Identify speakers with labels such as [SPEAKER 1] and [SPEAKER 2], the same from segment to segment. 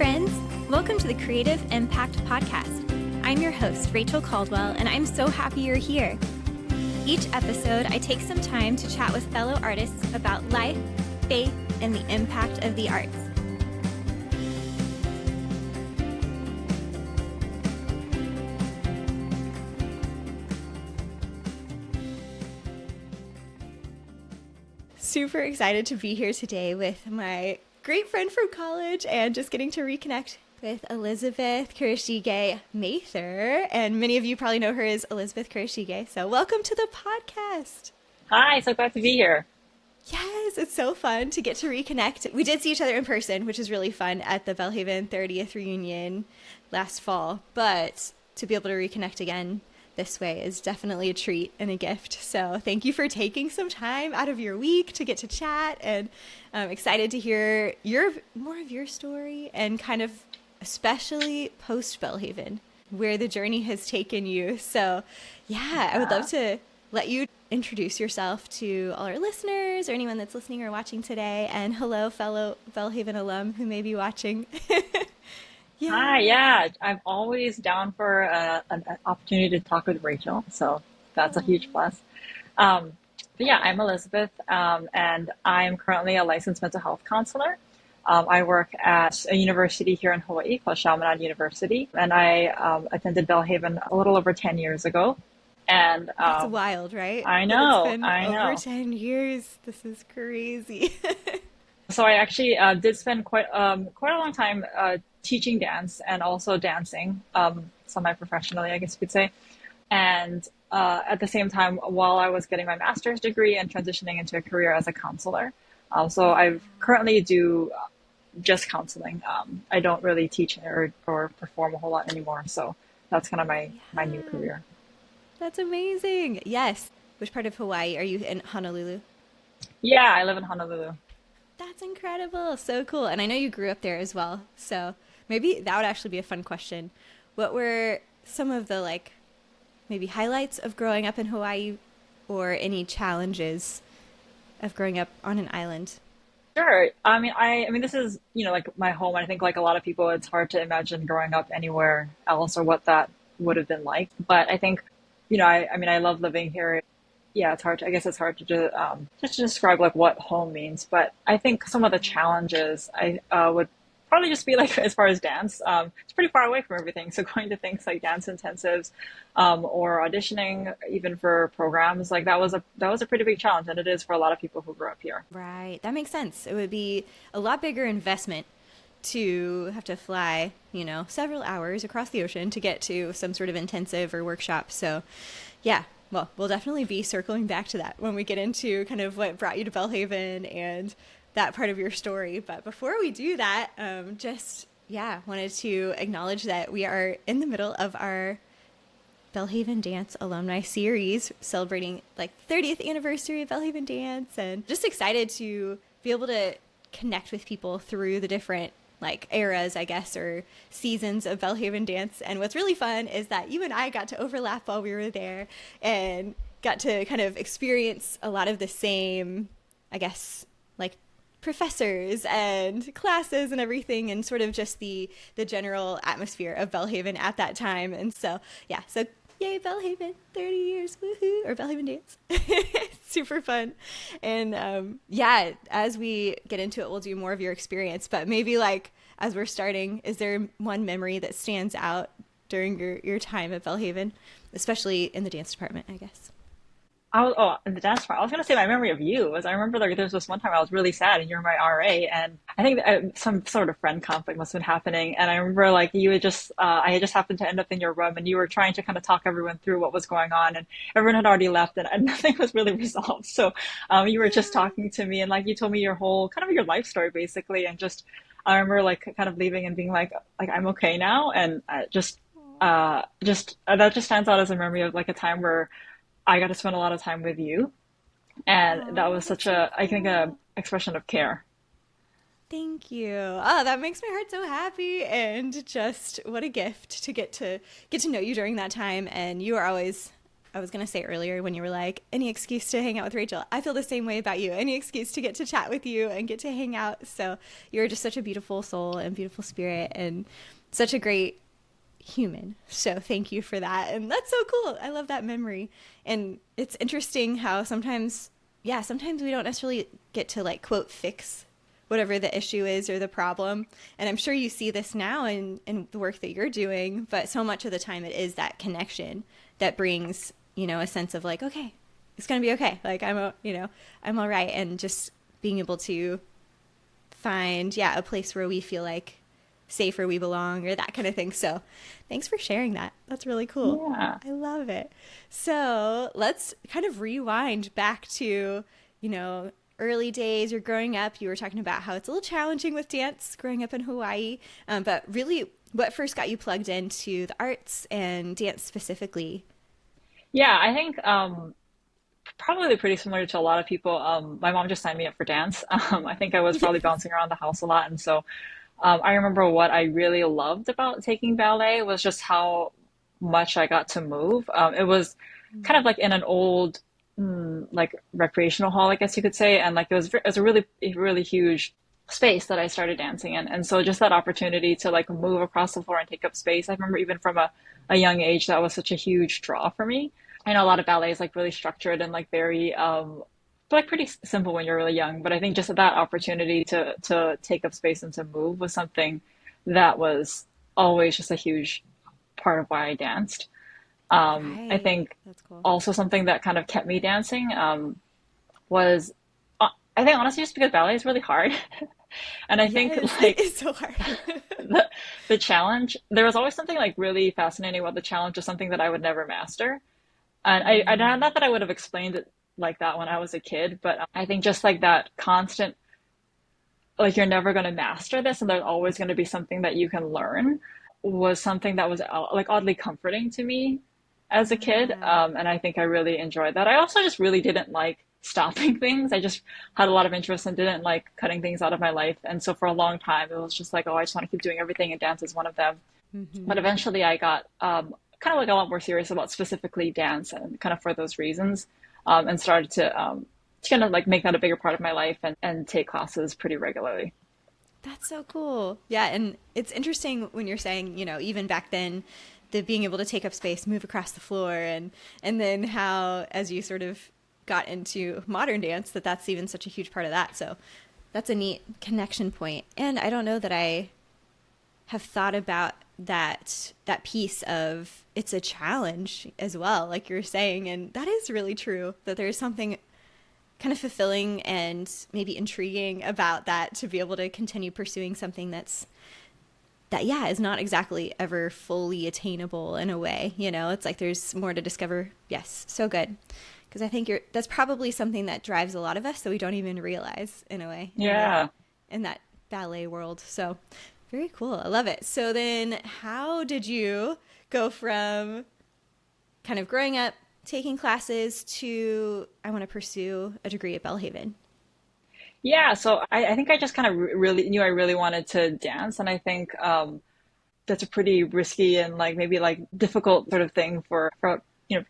[SPEAKER 1] friends. Welcome to the Creative Impact Podcast. I'm your host, Rachel Caldwell, and I'm so happy you're here. Each episode, I take some time to chat with fellow artists about life, faith, and the impact of the arts. Super excited to be here today with my great friend from college and just getting to reconnect with Elisabeth Mather. And many of you probably know her as Elisabeth Kurashige. So welcome to the podcast.
[SPEAKER 2] Hi, so glad to be here.
[SPEAKER 1] Yes, it's so fun to get to reconnect. We did see each other in person, which is really fun at the Belhaven 30th reunion last fall. But to be able to reconnect again this way is definitely a treat and a gift. So thank you for taking some time out of your week to get to chat, and I'm excited to hear more of your story and kind of especially post-Belhaven, where the journey has taken you. So I would love to let you introduce yourself to all our listeners or anyone that's listening or watching today. And hello, fellow Belhaven alum who may be watching.
[SPEAKER 2] Hi, I'm always down for an opportunity to talk with Rachel, so that's a huge plus. I'm Elisabeth, and I'm currently a licensed mental health counselor. I work at a university here in Hawaii called Chaminade University, and I attended Belhaven a little over 10 years ago. And
[SPEAKER 1] that's wild, right?
[SPEAKER 2] I know.
[SPEAKER 1] It's been over 10 years. This is crazy.
[SPEAKER 2] So I actually did spend quite a long time teaching dance and also dancing, semi-professionally, I guess you could say. And at the same time, while I was getting my master's degree and transitioning into a career as a counselor. So I currently do just counseling. I don't really teach or perform a whole lot anymore. So that's kind of my new career.
[SPEAKER 1] That's amazing. Yes. Which part of Hawaii are you in? Honolulu?
[SPEAKER 2] Yeah, I live in Honolulu.
[SPEAKER 1] That's incredible. So cool. And I know you grew up there as well. So maybe that would actually be a fun question. What were some of the maybe highlights of growing up in Hawaii, or any challenges of growing up on an island?
[SPEAKER 2] Sure. I mean, this is, my home. I think like a lot of people, it's hard to imagine growing up anywhere else or what that would have been like. But I think, I love living here. Yeah, it's hard to just describe what home means. But I think some of the challenges I would probably just be as far as dance, it's pretty far away from everything. So going to things like dance intensives, or auditioning even for programs, that was a pretty big challenge, and it is for a lot of people who grew up here.
[SPEAKER 1] Right, that makes sense. It would be a lot bigger investment to have to fly, several hours across the ocean to get to some sort of intensive or workshop. So, yeah. Well, we'll definitely be circling back to that when we get into kind of what brought you to Belhaven and that part of your story. But before we do that, wanted to acknowledge that we are in the middle of our Belhaven Dance Alumni series, celebrating 30th anniversary of Belhaven Dance, and just excited to be able to connect with people through the different eras, I guess, or seasons of Belhaven Dance. And what's really fun is that you and I got to overlap while we were there and got to kind of experience a lot of the same, I guess, professors and classes and everything, and sort of just the general atmosphere of Belhaven at that time. And so yay, Belhaven, 30 years, woohoo, or Belhaven Dance. Super fun. And as we get into it, we'll do more of your experience. But maybe as we're starting, is there one memory that stands out during your time at Belhaven, especially in the dance department, I guess?
[SPEAKER 2] In the dance part, I was going to say my memory of you was I remember there was this one time I was really sad and you were my RA, and I think that some sort of friend conflict must have been happening. And I remember you had I had just happened to end up in your room and you were trying to kind of talk everyone through what was going on, and everyone had already left and nothing was really resolved. So you were just talking to me, and you told me your whole kind of your life story basically. And I remember kind of leaving and being I'm okay now. And that just stands out as a memory of a time where I got to spend a lot of time with you, and that was such a expression of care.
[SPEAKER 1] Thank you. Oh, that makes my heart so happy, and just what a gift to get to know you during that time. And you are always I was going to say earlier when you were like, any excuse to hang out with Rachel. I feel the same way about you. Any excuse to get to chat with you and get to hang out. So you're just such a beautiful soul and beautiful spirit and such a great human. So thank you for that. And that's so cool. I love that memory. And it's interesting how sometimes, yeah, sometimes we don't necessarily get to like quote fix whatever the issue is or the problem. And I'm sure you see this now in the work that you're doing, but so much of the time it is that connection that brings, you know, a sense of like, okay, it's going to be okay. Like I'm all right. And just being able to find, yeah, a place where we feel like safe where we belong or that kind of thing. So thanks for sharing that. That's really cool.
[SPEAKER 2] Yeah.
[SPEAKER 1] I love it. So let's kind of rewind back to, early days. You're growing up. You were talking about how it's a little challenging with dance growing up in Hawaii. But really, what first got you plugged into the arts and dance specifically?
[SPEAKER 2] Yeah, I think probably pretty similar to a lot of people. My mom just signed me up for dance. I think I was probably bouncing around the house a lot, and so I remember what I really loved about taking ballet was just how much I got to move. It was kind of like in an old, like recreational hall, I guess you could say, and like it was a really huge space that I started dancing in, and so just that opportunity to like move across the floor and take up space. I remember even from a young age that was such a huge draw for me. I know a lot of ballet is like really structured and like very like pretty simple when you're really young, but I think just that opportunity to take up space and to move was something that was always just a huge part of why I danced. I
[SPEAKER 1] Right.
[SPEAKER 2] think
[SPEAKER 1] That's cool.
[SPEAKER 2] also something that kind of kept me dancing was I think honestly just because ballet is really hard. And I think
[SPEAKER 1] Yes, it
[SPEAKER 2] like
[SPEAKER 1] is so hard.
[SPEAKER 2] the the challenge, there was always something like really fascinating about the challenge of something that I would never master. And I not that I would have explained it like that when I was a kid, but I think just like that constant, like you're never going to master this, and there's always going to be something that you can learn, was something that was like oddly comforting to me as a kid.
[SPEAKER 1] Yeah.
[SPEAKER 2] And I think I really enjoyed that. I also just really didn't like stopping things. I just had a lot of interest and didn't like cutting things out of my life. And so for a long time, it was just like, oh, I just want to keep doing everything, and dance is one of them. But
[SPEAKER 1] Hmm.
[SPEAKER 2] eventually I got kind of like a lot more serious about specifically dance and kind of for those reasons, and started to kind of like make that a bigger part of my life and take classes pretty regularly.
[SPEAKER 1] That's so cool. Yeah, and it's interesting when you're saying, even back then, the being able to take up space, move across the floor, and then how as you sort of got into modern dance, that's even such a huge part of that. So that's a neat connection point. And I don't know that I have thought about that piece of it's a challenge as well, like you're saying, and that is really true. That there's something kind of fulfilling and maybe intriguing about that to be able to continue pursuing something that yeah is not exactly ever fully attainable in a way. It's like there's more to discover. Yes, so good, because I think that's probably something that drives a lot of us that we don't even realize in a way
[SPEAKER 2] Yeah.
[SPEAKER 1] in that ballet world. So very cool. I love it. So then how did you go from kind of growing up taking classes to I want to pursue a degree at Belhaven?
[SPEAKER 2] Yeah, so I think I just kind of really knew I really wanted to dance, and I think that's a pretty risky and like maybe like difficult sort of thing for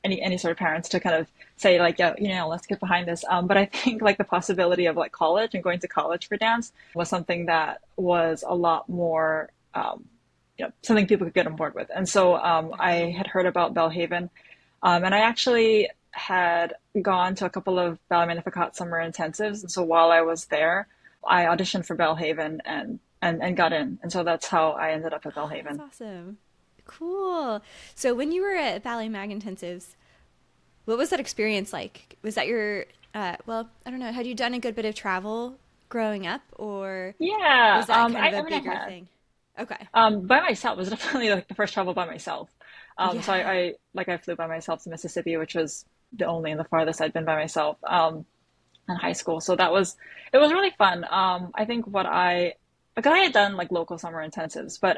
[SPEAKER 2] any sort of parents to kind of say like, yeah, let's get behind this. But I think like the possibility of like college and going to college for dance was something that was a lot more something people could get on board with. And so I
[SPEAKER 1] Right.
[SPEAKER 2] had heard about Belhaven, and I actually had gone to a couple of Ballet Magnificat summer intensives. And so while I was there, I auditioned for Belhaven and got in. And so that's how I ended up at
[SPEAKER 1] Oh, that's
[SPEAKER 2] Belhaven.
[SPEAKER 1] awesome. Cool. So when you were at Ballet Mag Intensives, what was that experience like? Was that your, well, I don't know, had you done a good bit of travel growing up, or
[SPEAKER 2] Yeah,
[SPEAKER 1] was that kind of
[SPEAKER 2] I
[SPEAKER 1] a
[SPEAKER 2] mean, I
[SPEAKER 1] bigger
[SPEAKER 2] had.
[SPEAKER 1] thing? Okay.
[SPEAKER 2] By myself. It was definitely like the first travel by myself. So
[SPEAKER 1] Yeah.
[SPEAKER 2] I flew by myself to Mississippi, which was the only and the farthest I'd been by myself in high school. So it was really fun. I think because I had done like local summer intensives, but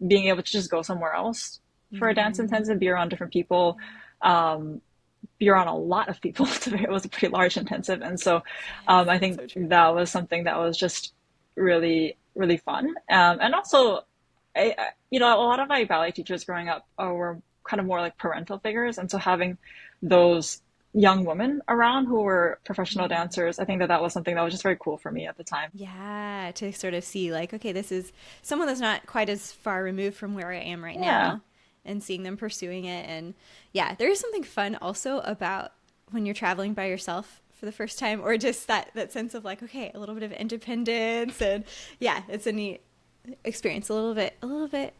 [SPEAKER 2] being able to just go somewhere else for a dance
[SPEAKER 1] Hmm.
[SPEAKER 2] intensive, be around different people, um, be around a lot of people. It was a pretty large intensive, and so
[SPEAKER 1] Yes,
[SPEAKER 2] I
[SPEAKER 1] that's
[SPEAKER 2] think
[SPEAKER 1] so true.
[SPEAKER 2] that was something that was just really fun. And also, a lot of my ballet teachers growing up were kind of more like parental figures. And so having those young women around who were professional dancers, I think that that was something that was just very cool for me at the time.
[SPEAKER 1] Yeah, to sort of see like, okay, this is someone that's not quite as far removed from where I am right
[SPEAKER 2] Yeah.
[SPEAKER 1] now, and seeing them pursuing it. And yeah, there is something fun also about when you're traveling by yourself for the first time, or just that sense of like, okay, a little bit of independence. And yeah, it's a neat experience, a little bit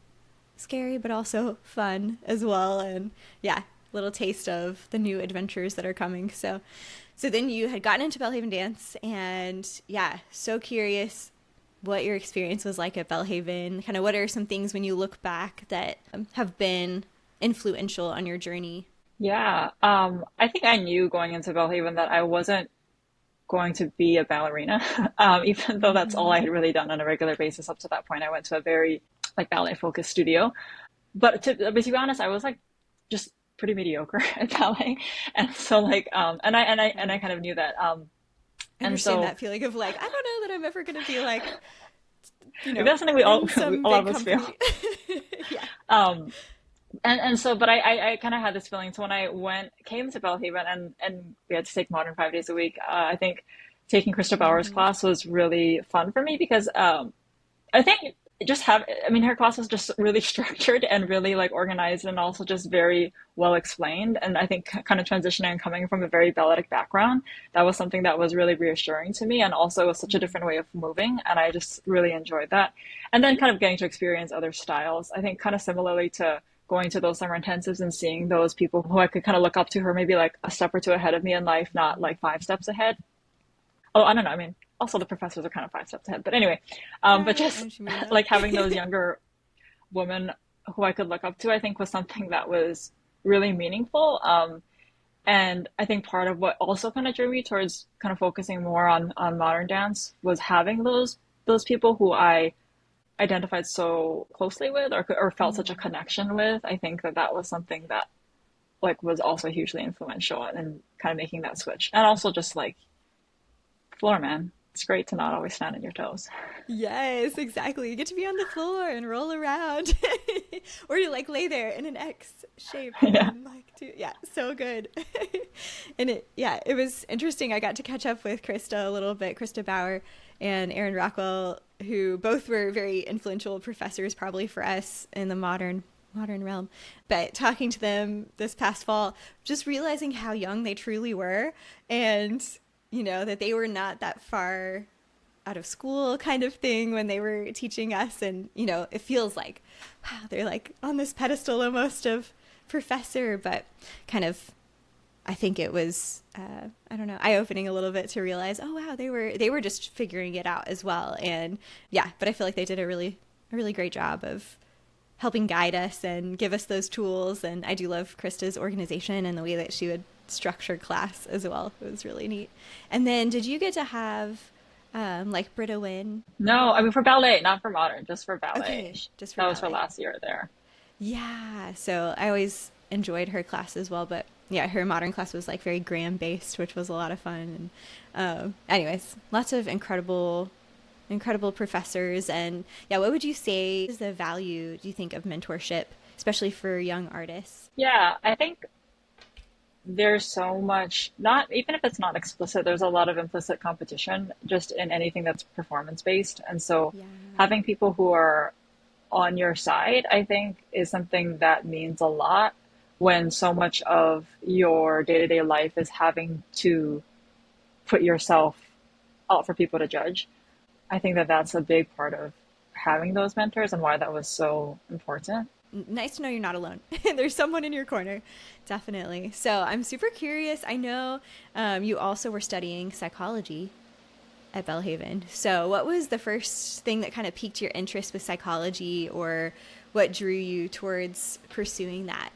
[SPEAKER 1] scary, but also fun as well. And yeah, little taste of the new adventures that are coming. So then you had gotten into Belhaven dance, and yeah, so curious what your experience was like at Belhaven. Kind of what are some things when you look back that have been influential on your journey?
[SPEAKER 2] Yeah. I think I knew going into Belhaven that I wasn't going to be a ballerina, even though that's all
[SPEAKER 1] Mm-hmm.
[SPEAKER 2] I had really done on a regular basis up to that point. I went to a very like ballet focused studio. But to be honest, I was like just pretty mediocre at ballet. And so like and I kind of knew that.
[SPEAKER 1] I
[SPEAKER 2] And
[SPEAKER 1] understand
[SPEAKER 2] so
[SPEAKER 1] that feeling of like, I don't know that I'm ever going to be like,
[SPEAKER 2] that's something we all
[SPEAKER 1] in some
[SPEAKER 2] a lot
[SPEAKER 1] big
[SPEAKER 2] of us feel.
[SPEAKER 1] company. Yeah.
[SPEAKER 2] Um and so but I kind of had this feeling. So when I came to Belhaven and we had to take modern 5 days a week, I think taking Krista Bauer's
[SPEAKER 1] Mm-hmm.
[SPEAKER 2] class was really fun for me because I think I mean, her class was just really structured and really like organized and also just very well explained. And I think kind of transitioning and coming from a very balletic background, that was something that was really reassuring to me. And also it was such a different way of moving. And I just really enjoyed that. And then kind of getting to experience other styles. I think kind of similarly to going to those summer intensives and seeing those people who I could kind of look up to, who are maybe like a step or two ahead of me in life, not like five steps ahead. Oh, I don't know. I mean, also the professors are kind of five steps ahead. But anyway, but
[SPEAKER 1] Right. I know
[SPEAKER 2] just
[SPEAKER 1] what you mean though.
[SPEAKER 2] like having those younger women who I could look up to, I think was something that was really meaningful. And I think part of what also kind of drew me towards kind of focusing more on modern dance was having those people who I identified so closely with or felt such a
[SPEAKER 1] Mm.
[SPEAKER 2] connection with. I think that that was something that like was also hugely influential in kind of making that switch. And also just like floor man. It's great to not always stand on your toes.
[SPEAKER 1] Yes, exactly. You get to be on the floor and roll around, or you like lay there in an X shape
[SPEAKER 2] Yeah.
[SPEAKER 1] and like do, yeah, so good. And yeah, it was interesting. I got to catch up with Krista a little bit, Krista Bauer and Aaron Rockwell, who both were very influential professors, probably for us in the modern realm. But talking to them this past fall, just realizing how young they truly were, and that they were not that far out of school kind of thing when they were teaching us. And it feels like wow, they're like on this pedestal almost of professor, but kind of I think it was I don't know, eye-opening a little bit to realize, oh wow, they were just figuring it out as well. And yeah, but I feel like they did a really great job of helping guide us and give us those tools. And I do love Krista's organization and the way that she would structure class as well. It was really neat. And then did you get to have like Britta Wynn at
[SPEAKER 2] No, I
[SPEAKER 1] all?
[SPEAKER 2] mean for ballet, not for modern, just for ballet.
[SPEAKER 1] Okay, just for
[SPEAKER 2] That was her
[SPEAKER 1] ballet.
[SPEAKER 2] last year there.
[SPEAKER 1] Yeah, so I always enjoyed her class as well, but yeah, her modern class was like very Graham based, which was a lot of fun. And anyways, lots of incredible professors. And yeah, what would you say is the value, do you think, of mentorship, especially for young artists?
[SPEAKER 2] Yeah, I think there's so much, not even if it's not explicit, there's a lot of implicit competition just in anything that's performance based. And so
[SPEAKER 1] Yeah.
[SPEAKER 2] having people who are on your side, I think, is something that means a lot when so much of your day to day life is having to put yourself out for people to judge. I think that that's a big part of having those mentors and why that was so important.
[SPEAKER 1] Nice to know you're not alone. There's someone in your corner, definitely. So I'm super curious. I know you also were studying psychology at Belhaven. So what was the first thing that kind of piqued your interest with psychology, or what drew you towards pursuing that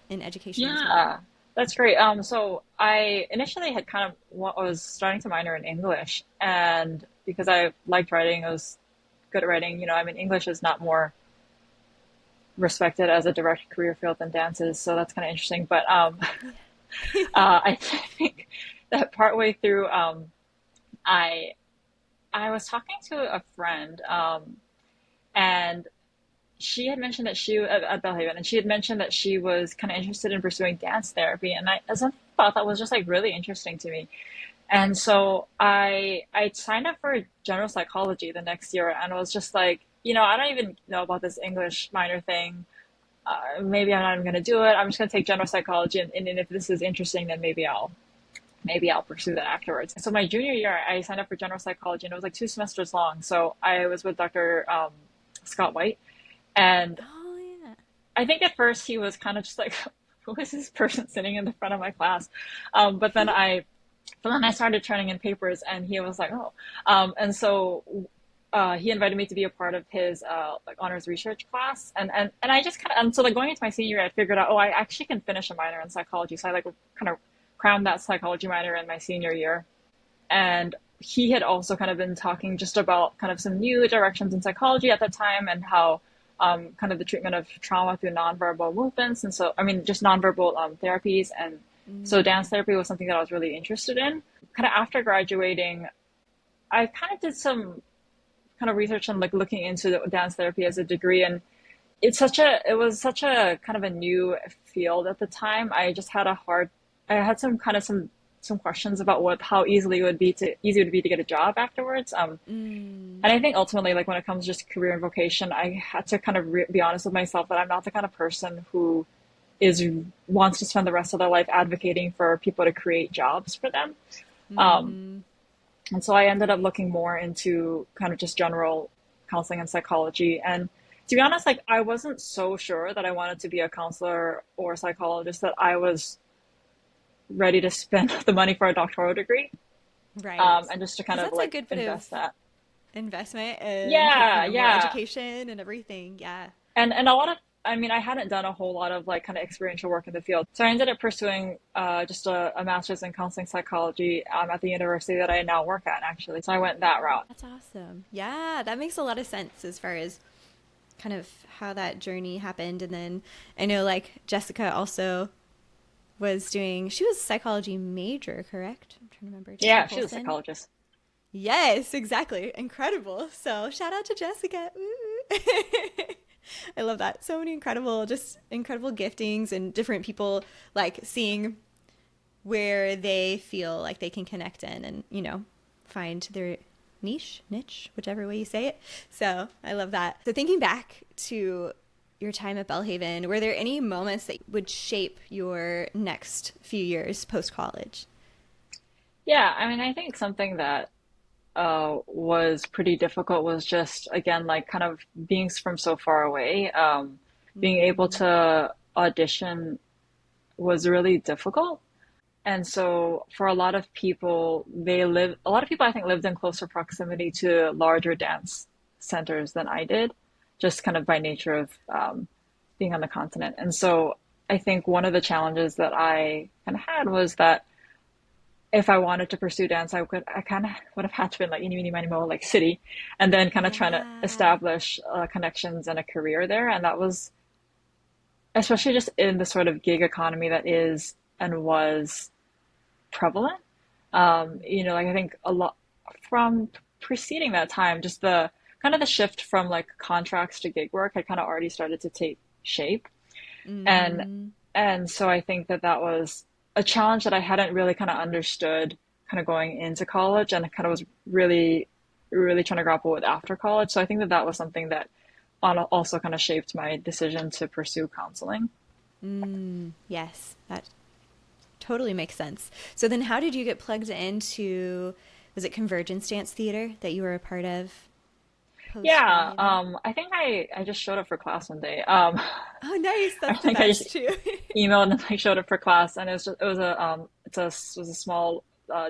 [SPEAKER 1] in education as well?
[SPEAKER 2] Yeah, that's great. So I initially had kind of was starting to minor in English, and because I liked writing, I was good at writing. I mean, English is not more respected as a direct career field than dance is, so that's kind of interesting. But
[SPEAKER 1] Yeah.
[SPEAKER 2] I think that partway through, I I was talking to a friend, and she had mentioned that she at Belhaven, and she had mentioned that she was kind of interested in pursuing dance therapy, and I something about that was just like really interesting to me. And so I signed up for general psychology the next year, and I was just like, I don't even know about this English minor thing. Maybe I'm not even going to do it. I'm just going to take general psychology, and if this is interesting, then maybe I'll pursue that afterwards. So my junior year, I signed up for general psychology, and it was like 2 semesters long. So I was with Dr. Scott White, and
[SPEAKER 1] Oh yeah.
[SPEAKER 2] I think at first he was kind of just like, who is this person sitting in the front of my class? But then I started turning in papers, and he was like, oh, and so he invited me to be a part of his like honors research class, and I just kind of, and so like going into my senior year, I figured out, oh, I actually can finish a minor in psychology, so I like kind of crammed that psychology minor in my senior year, and he had also kind of been talking just about kind of some new directions in psychology at that time, and how kind of the treatment of trauma through nonverbal movements. And so, I mean, just nonverbal therapies. And so dance therapy was something that I was really interested in. Kind of after graduating, I kind of did some kind of research on like looking into the dance therapy as a degree. And it was such a kind of a new field at the time. I had some questions about how easy it would be to get a job afterwards. And I think ultimately, like when it comes to just career and vocation, I had to kind of be honest with myself that I'm not the kind of person who is wants to spend the rest of their life advocating for people to create jobs for them. Um,
[SPEAKER 1] Mm-hmm.
[SPEAKER 2] and so I ended up looking more into kind of just general counseling and psychology. And to be honest, like I wasn't so sure that I wanted to be a counselor or a psychologist that I was ready to spend the money for a doctoral degree,
[SPEAKER 1] Right.
[SPEAKER 2] and just to kind
[SPEAKER 1] Because
[SPEAKER 2] of
[SPEAKER 1] that's a
[SPEAKER 2] like
[SPEAKER 1] good bit of
[SPEAKER 2] invest that.
[SPEAKER 1] investment and,
[SPEAKER 2] Yeah,
[SPEAKER 1] more
[SPEAKER 2] yeah.
[SPEAKER 1] education and everything. Yeah.
[SPEAKER 2] And a lot of, I mean, I hadn't done a whole lot of like kind of experiential work in the field. So I ended up pursuing just a master's in counseling psychology at the university that I now work at, actually. So I went that route.
[SPEAKER 1] That's awesome. Yeah, that makes a lot of sense as far as kind of how that journey happened. And then I know like Jessica also she was a psychology major, correct? I'm trying to remember. Jessica
[SPEAKER 2] Yeah, she's a
[SPEAKER 1] Polson.
[SPEAKER 2] psychologist.
[SPEAKER 1] Yes, exactly. Incredible. So shout out to Jessica. Ooh. I love that. So many just incredible giftings and different people like seeing where they feel like they can connect in and, find their niche, whichever way you say it. So I love that. So thinking back to your time at Belhaven, were there any moments that would shape your next few years post college?
[SPEAKER 2] Yeah, I mean, I think something that was pretty difficult was just, again, like kind of being from so far away. Being able
[SPEAKER 1] Mm,
[SPEAKER 2] to audition was really difficult. And so for a lot of people I think lived in closer proximity to larger dance centers than I did, just kind of by nature of being on the continent. And so I think one of the challenges that I kind of had was that if I wanted to pursue dance, I kind of would have had to be in like eeny, meeny, miny, mo, like city, and then kind of trying to
[SPEAKER 1] yeah.
[SPEAKER 2] establish connections and a career there. And that was, especially just in the sort of gig economy that is and was prevalent. Like I think a lot from preceding that time, just the kind of the shift from like contracts to gig work had kind of already started to take shape. And
[SPEAKER 1] Mm-hmm.
[SPEAKER 2] and so I think that that was a challenge that I hadn't really kind of understood kind of going into college, and I kind of was really, really trying to grapple with after college. So I think that that was something that also kind of shaped my decision to pursue counseling.
[SPEAKER 1] Yes, that totally makes sense. So then how did you get plugged into, was it Convergence Dance Theater that you were a part of post
[SPEAKER 2] Yeah,
[SPEAKER 1] Belhaven?
[SPEAKER 2] I think I just showed up for class one day.
[SPEAKER 1] Oh, nice.
[SPEAKER 2] I
[SPEAKER 1] That's the
[SPEAKER 2] think I just
[SPEAKER 1] best too.
[SPEAKER 2] emailed and like showed up for class, and it was a small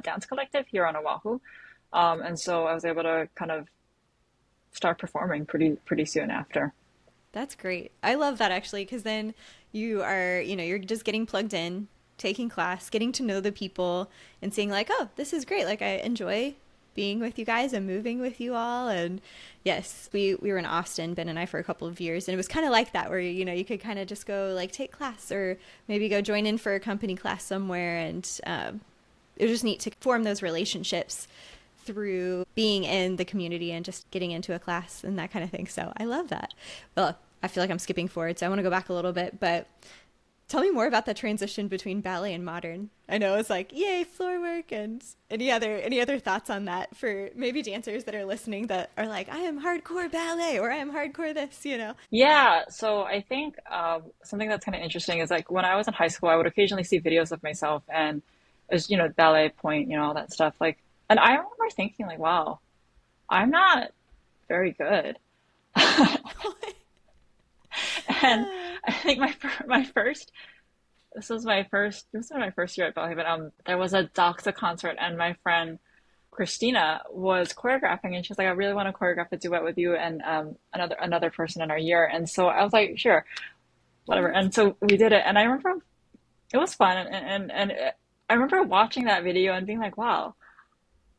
[SPEAKER 2] dance collective here on Oahu, and so I was able to kind of start performing pretty soon after.
[SPEAKER 1] That's great. I love that actually, because then you're just getting plugged in, taking class, getting to know the people, and seeing like, oh, this is great. Like I enjoy being with you guys and moving with you all. And yes, we were in Austin, Ben and I, for a couple of years, and it was kind of like that, where you could kind of just go like take class or maybe go join in for a company class somewhere, and it was just neat to form those relationships through being in the community and just getting into a class and that kind of thing. So I love that. Well, I feel like I'm skipping forward, so I want to go back a little bit, but tell me more about the transition between ballet and modern. I know it's like, yay, floor work, and any other thoughts on that for maybe dancers that are listening that are like, I am hardcore ballet or I am hardcore this.
[SPEAKER 2] Yeah, so I think something that's kind of interesting is like when I was in high school, I would occasionally see videos of myself and as ballet point, all that stuff. Like, and I remember thinking like, wow, I'm not very good. And I think my first this was my first year at Belhaven. There was a Doxa concert, and my friend Christina was choreographing, and she's like, I really want to choreograph a duet with you and another person in our year. And so I was like, sure, whatever. And so we did it, and I remember it was fun, and I remember watching that video and being like, wow,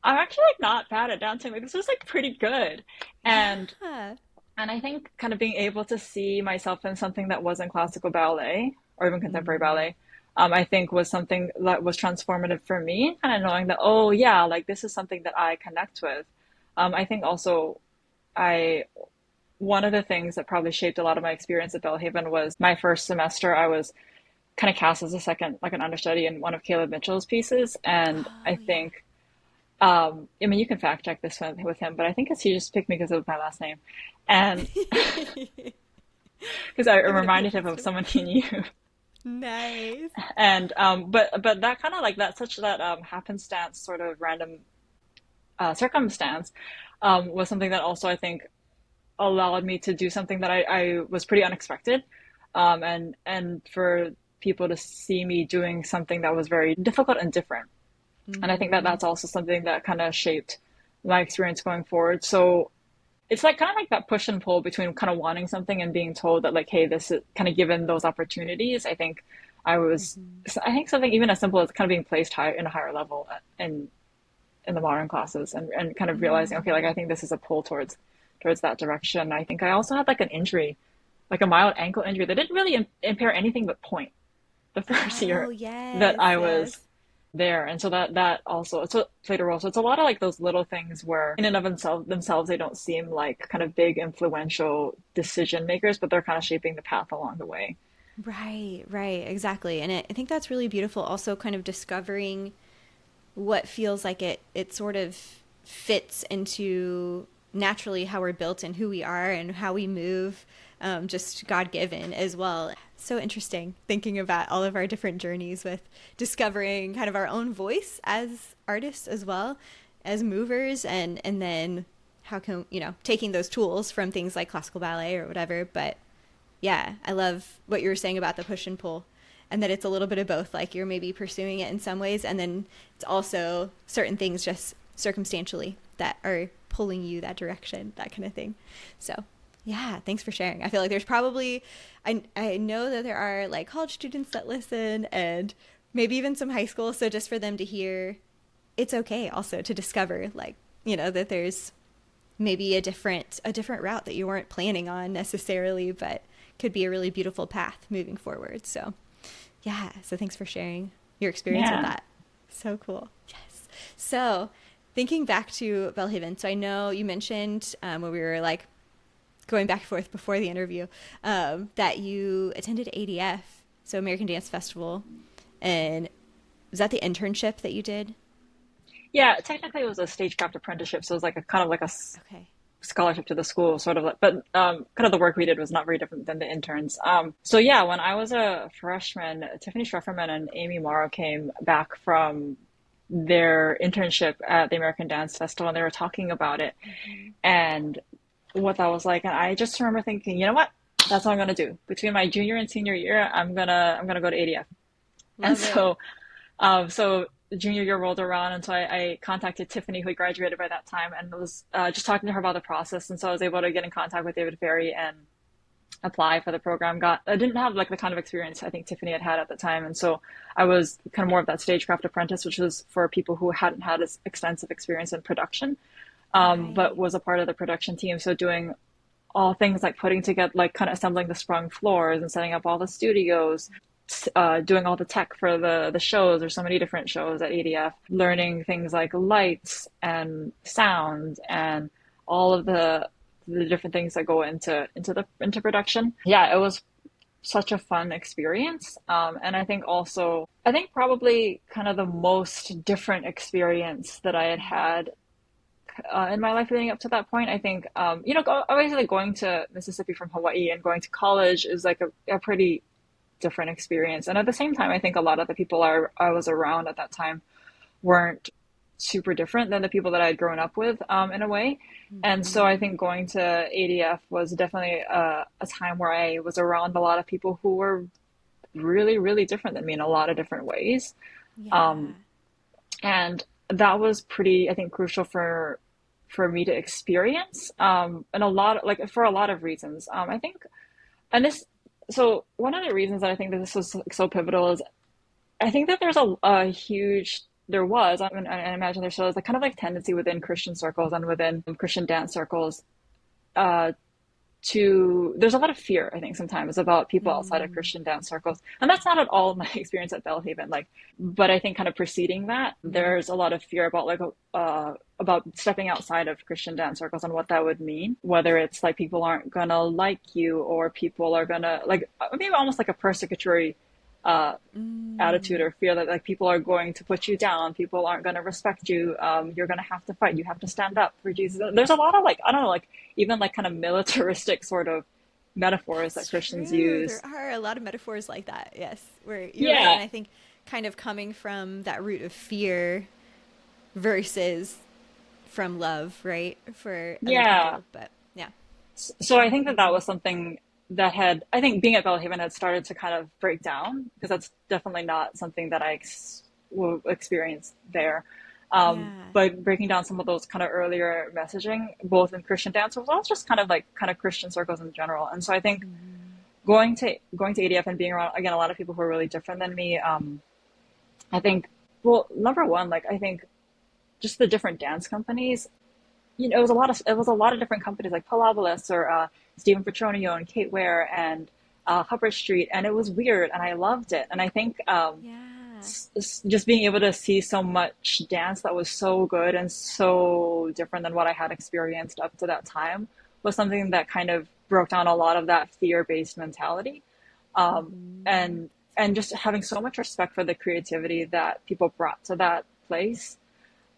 [SPEAKER 2] I'm actually like not bad at dancing. Like this was like pretty good, and
[SPEAKER 1] Yeah.
[SPEAKER 2] and I think kind of being able to see myself in something that wasn't classical ballet or even contemporary
[SPEAKER 1] Mm,
[SPEAKER 2] ballet, I think was something that was transformative for me, kind of knowing that, oh yeah, like this is something that I connect with. I think also I one of the things that probably shaped a lot of my experience at Belhaven was my first semester. I was kind of cast as a second, like an understudy in one of Caleb Mitchell's pieces, and I
[SPEAKER 1] oh, yeah.
[SPEAKER 2] think I mean, you can fact check this with him, but I think it's he just picked me because of my last name, and because I
[SPEAKER 1] I'm going to be
[SPEAKER 2] reminded him of
[SPEAKER 1] interested.
[SPEAKER 2] someone he knew.
[SPEAKER 1] Nice.
[SPEAKER 2] And but that kind of like that such that happenstance sort of random circumstance was something that also I think allowed me to do something that I was pretty unexpected, and for people to see me doing something that was very difficult and different. And I think that
[SPEAKER 1] Hmm.
[SPEAKER 2] that's also something that kind of shaped my experience going forward. So it's like kind of like that push and pull between kind of wanting something and being told that like, hey, this is kind of given those opportunities. I think I was,
[SPEAKER 1] Hmm.
[SPEAKER 2] I think something even as simple as kind of being placed high in a higher level in the modern classes and kind of realizing, okay, like I
[SPEAKER 1] Hmm.
[SPEAKER 2] think this is a pull towards that direction. I think I also had like an injury, like a mild ankle injury that didn't really impair anything but point the first
[SPEAKER 1] Oh,
[SPEAKER 2] year that
[SPEAKER 1] yes,
[SPEAKER 2] I was
[SPEAKER 1] yes.
[SPEAKER 2] there. And so that also played a role. So it's a lot of like those little things where in and of themselves they don't seem like kind of big influential decision makers, but they're kind of shaping the path along the way.
[SPEAKER 1] Right, right, exactly. And I think that's really beautiful. Also, kind of discovering what feels like it sort of fits into naturally how we're built and who we are and how we move, just God given as well. So interesting thinking about all of our different journeys with discovering kind of our own voice as artists as well as movers, and then how can taking those tools from things like classical ballet or whatever. But yeah, I love what you were saying about the push and pull, and that it's a little bit of both. Like you're maybe pursuing it in some ways, and then it's also certain things just circumstantially that are pulling you that direction, that kind of thing. So, yeah, thanks for sharing. I feel like there's probably, I know that there are like college students that listen, and maybe even some high school. So just for them to hear, it's okay also to discover like that there's maybe a different route that you weren't planning on necessarily, but could be a really beautiful path moving forward. So, yeah. So thanks for sharing your experience with
[SPEAKER 2] Yeah.
[SPEAKER 1] that. So cool. Yes. So, thinking back to Belhaven, so I know you mentioned when we were like going back and forth before the interview that you attended ADF, so American Dance Festival, and was that the internship that you did?
[SPEAKER 2] Yeah, technically it was a stagecraft apprenticeship, so it was like a kind of like
[SPEAKER 1] Okay.
[SPEAKER 2] scholarship to the school, sort of like, but kind of the work we did was not very different than the interns. So yeah, when I was a freshman, Tiffany Strefferman and Amy Morrow came back from their internship at the American Dance Festival, and they were talking about it
[SPEAKER 1] Hmm.
[SPEAKER 2] and what that was like. And I just remember thinking, you know what? That's what I'm gonna do. Between my junior and senior year, I'm gonna go to ADF. And
[SPEAKER 1] Love it.
[SPEAKER 2] so junior year rolled around, and so I contacted Tiffany, who had graduated by that time, and was just talking to her about the process. And so I was able to get in contact with David Ferry and apply for the program. I didn't have like the kind of experience I think Tiffany had had at the time, and so I was kind of more of that stagecraft apprentice, which was for people who hadn't had as extensive experience in production, but
[SPEAKER 1] Right.
[SPEAKER 2] was a part of the production team. So doing all things like putting together, like kind of assembling the sprung floors and setting up all the studios, doing all the tech for the shows. There's so many different shows at ADF, learning things like lights and sound and all of the the different things that go into production. Yeah, it was such a fun experience. And I think probably kind of the most different experience that I had had in my life leading up to that point. I think, obviously going to Mississippi from Hawaii and going to college is like a pretty different experience. And at the same time, I think a lot of the people I was around at that time weren't super different than the people that I'd grown up with, in a way. And so I think going to ADF was definitely a time where I was around a lot of people who were really, really different than me in a lot of different ways.
[SPEAKER 1] Yeah.
[SPEAKER 2] Um, and that was pretty, I think, crucial for me to experience, and a lot, like for a lot of reasons. I think, and this, so one of the reasons that I think that this was so pivotal is I think that there's a huge, there was, I mean, I imagine there still is a kind of like tendency within Christian circles and within Christian dance circles, uh, there's a lot of fear, I think, sometimes about people outside of
[SPEAKER 1] Mm.
[SPEAKER 2] Christian dance circles. And that's not at all my experience at Belhaven. Like, but I think kind of preceding that, there's a lot of fear about about stepping outside of Christian dance circles and what that would mean. Whether it's like people aren't gonna like you, or people are gonna like, maybe almost like a persecutory uh attitude
[SPEAKER 1] Mm.
[SPEAKER 2] or fear that like people are going to put you down, people aren't going to respect you, you're going to have to fight, you have to stand up for Jesus. There's a lot of like, I don't know, like even like kind of militaristic sort of metaphors that
[SPEAKER 1] That's
[SPEAKER 2] Christians
[SPEAKER 1] true. There
[SPEAKER 2] use.
[SPEAKER 1] are a lot of metaphors like that. Yes, where you're right.
[SPEAKER 2] Yeah,
[SPEAKER 1] And I think kind of coming from that root of fear versus from love, right? For other
[SPEAKER 2] yeah.
[SPEAKER 1] people. But yeah.
[SPEAKER 2] So I think that that was something that had, I think being at Belhaven had started to kind of break down, because that's definitely not something that will experience there.
[SPEAKER 1] Yeah.
[SPEAKER 2] But breaking down some of those kind of earlier messaging, both in Christian dance as well as just kind of like kind of Christian circles in general. And so I think going to ADF and being around again a lot of people who are really different than me, I think, well, number one, like I think just the different dance companies, it was a lot of different companies like Palabolis or Stephen Petronio and Kate Ware and Hubbard Street, and it was weird, and I loved it. And I think
[SPEAKER 1] Yeah.
[SPEAKER 2] just being able to see so much dance that was so good and so different than what I had experienced up to that time was something that kind of broke down a lot of that fear-based mentality, and just having so much respect for the creativity that people brought to that place.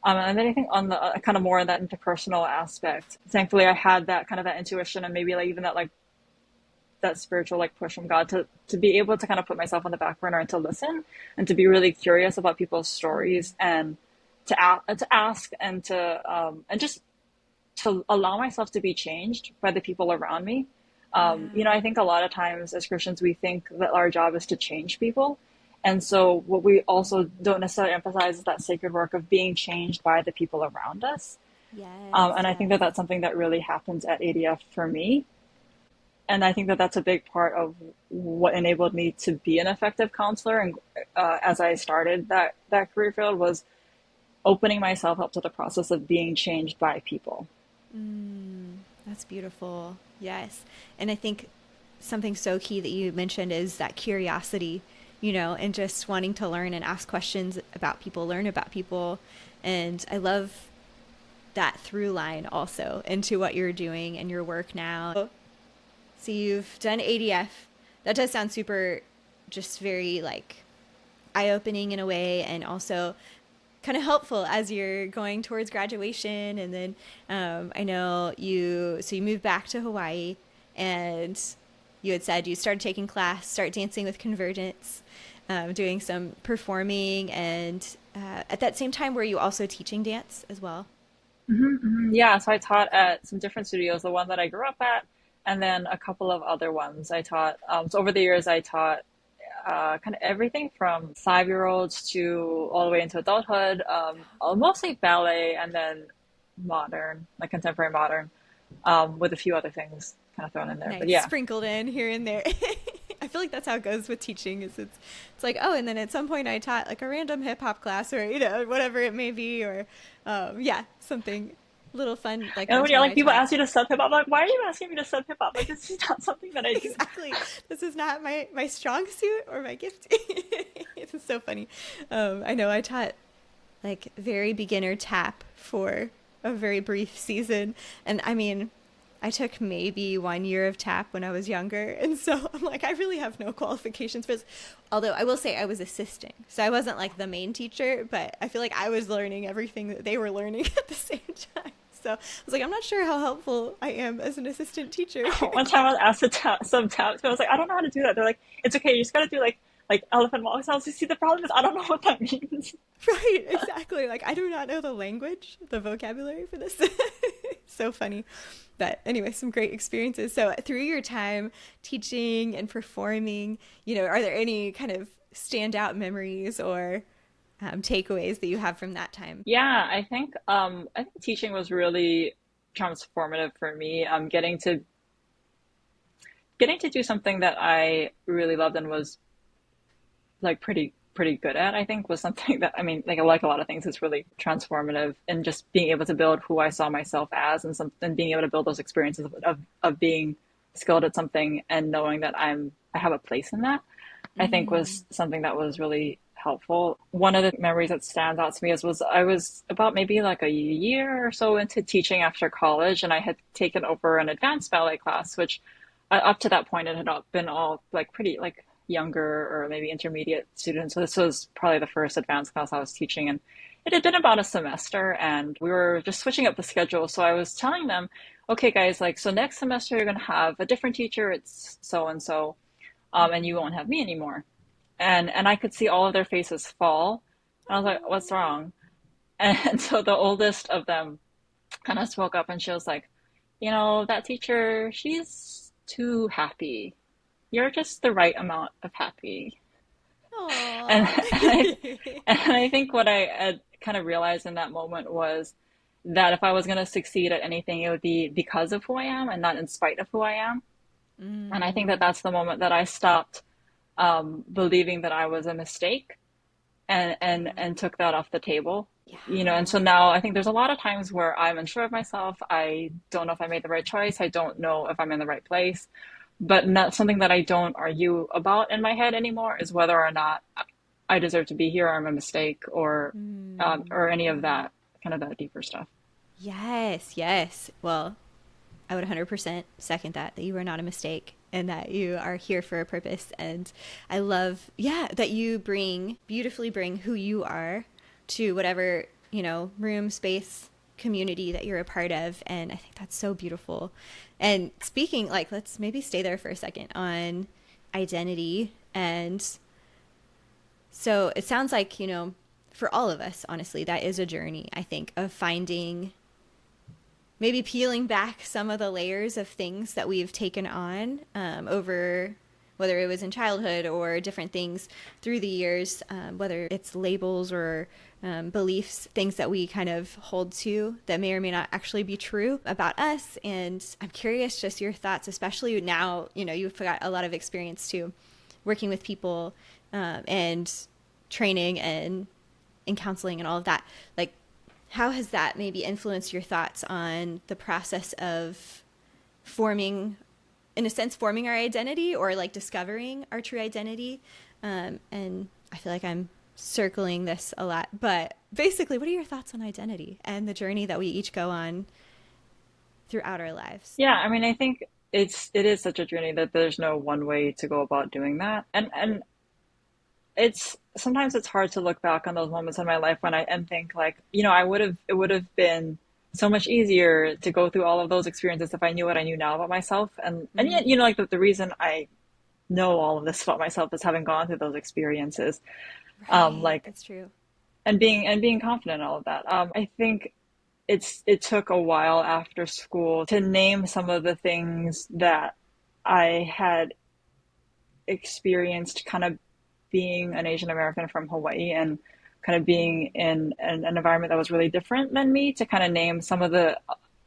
[SPEAKER 2] And then I think on the kind of more of that interpersonal aspect, thankfully I had that kind of that intuition and maybe like even that like that spiritual like push from God to be able to kind of put myself on the back burner and to listen and to be really curious about people's stories and to ask and just to allow myself to be changed by the people around me.
[SPEAKER 1] Yeah.
[SPEAKER 2] I think a lot of times as Christians, we think that our job is to change people. And so what we also don't necessarily emphasize is that sacred work of being changed by the people around us.
[SPEAKER 1] Yes.
[SPEAKER 2] And I think that
[SPEAKER 1] Yes.
[SPEAKER 2] that's something that really happens at ADF for me. And I think that that's a big part of what enabled me to be an effective counselor. And as I started that career field was opening myself up to the process of being changed by people.
[SPEAKER 1] That's beautiful. Yes. And I think something so key that you mentioned is that curiosity, and just wanting to learn and ask questions about people, learn about people. And I love that through line also into what you're doing and your work now. So you've done ADF. That does sound super, just very like eye opening in a way, and also kind of helpful as you're going towards graduation. And then I know you moved back to Hawaii, and you had said you started taking class, start dancing with Convergence, doing some performing. And at that same time, were you also teaching dance as well?
[SPEAKER 2] Yeah, so I taught at some different studios, the one that I grew up at, and then a couple of other ones I taught. So over the years, I taught kind of everything from 5-year-olds to all the way into adulthood, mostly ballet and then modern, like contemporary modern, with a few other things kind of thrown in there. But
[SPEAKER 1] Nice,
[SPEAKER 2] yeah.
[SPEAKER 1] sprinkled in here and there. I feel like that's how it goes with teaching. Is it's like, oh, and then at some point I taught like a random hip hop class, or whatever it may be, or yeah, something little fun. Like
[SPEAKER 2] And
[SPEAKER 1] one
[SPEAKER 2] when you're
[SPEAKER 1] time
[SPEAKER 2] like,
[SPEAKER 1] I
[SPEAKER 2] people
[SPEAKER 1] taught.
[SPEAKER 2] ask you to sub hip hop, I'm like, why are you asking me to sub hip hop? Like, this is not something that I do.
[SPEAKER 1] Exactly, this is not my strong suit or my gift. It's so funny. I know I taught like very beginner tap for a very brief season, and I mean, I took maybe 1 year of tap when I was younger. And so I'm like, I really have no qualifications for this. Although I will say I was assisting. So I wasn't like the main teacher, but I feel like I was learning everything that they were learning at the same time. So I was like, I'm not sure how helpful I am as an assistant teacher.
[SPEAKER 2] One time I was asked to tap some taps, but I was like, I don't know how to do that. They're like, it's okay, you just gotta do like elephant walks. I was like, see, the problem is I don't know what that means.
[SPEAKER 1] Right, exactly. Like, I do not know the language, the vocabulary for this. So funny. But anyway, some great experiences. So, through your time teaching and performing, are there any kind of standout memories or takeaways that you have from that time?
[SPEAKER 2] Yeah, I think teaching was really transformative for me. Getting to do something that I really loved and was like pretty good at, I think was something that, I mean, like a lot of things, it's really transformative, and just being able to build who I saw myself as, and being able to build those experiences of being skilled at something and knowing that I have a place in that, I think
[SPEAKER 1] Mm.
[SPEAKER 2] was something that was really helpful. One of the memories that stands out to me was I was about maybe like a year or so into teaching after college, and I had taken over an advanced ballet class, which up to that point it had all been all like pretty like younger or maybe intermediate students. So this was probably the first advanced class I was teaching, and it had been about a semester, and we were just switching up the schedule. So I was telling them, okay, guys, like, so next semester you're going to have a different teacher. It's so and so, and you won't have me anymore. And I could see all of their faces fall. And I was like, what's
[SPEAKER 1] Oh.
[SPEAKER 2] wrong? And so the oldest of them kind of spoke up, and she was like, that teacher, she's too happy. You're just the right amount of happy. And,
[SPEAKER 1] Aw.
[SPEAKER 2] and I think what I had kind of realized in that moment was that if I was going to succeed at anything, it would be because of who I am and not in spite of who I am. And I think that
[SPEAKER 1] Mm.
[SPEAKER 2] that's the moment that I stopped believing that I was a mistake, and took that off the table. And
[SPEAKER 1] Yeah.
[SPEAKER 2] so now I think there's a lot of times where I'm unsure of myself. I don't know if I made the right choice. I don't know if I'm in the right place. But not something that I don't argue about in my head anymore is whether or not I deserve to be here, or I'm a mistake,
[SPEAKER 1] Mm.
[SPEAKER 2] or any of
[SPEAKER 1] Wow.
[SPEAKER 2] that kind of that deeper stuff.
[SPEAKER 1] Yes, yes. Well, I would 100% second that you were not a mistake and that you are here for a purpose. And I love, yeah, that you beautifully bring who you are to whatever, room, space, community that you're a part of. And I think that's so beautiful. And speaking, like, let's maybe stay there for a second on identity. And so it sounds like, for all of us, honestly, that is a journey, I think, of finding, maybe peeling back some of the layers of things that we've taken on over, whether it was in childhood or different things through the years, whether it's labels or beliefs, things that we kind of hold to that may or may not actually be true about us. And I'm curious just your thoughts, especially now, you've got a lot of experience too, working with people and training and in counseling and all of that. Like, how has that maybe influenced your thoughts on the process of forming, in a sense, forming our identity or like discovering our true identity? And I feel like I'm circling this a lot, but basically, what are your thoughts on identity and the journey that we each go on throughout our lives?
[SPEAKER 2] Yeah, I mean, I think it is such a journey that there's no one way to go about doing that. And it's sometimes it's hard to look back on those moments in my life when I and think like, it would have been so much easier to go through all of those experiences if I knew what I knew now about myself. And yet,
[SPEAKER 1] Mm,
[SPEAKER 2] like the reason I know all of this about myself is having gone through those experiences.
[SPEAKER 1] right,
[SPEAKER 2] Like
[SPEAKER 1] that's true.
[SPEAKER 2] and being confident in all of that. I think it took a while after school to name some of the things that I had experienced, kind of being an Asian American from Hawaii and kind of being in an environment that was really different than me, to kind of name some of the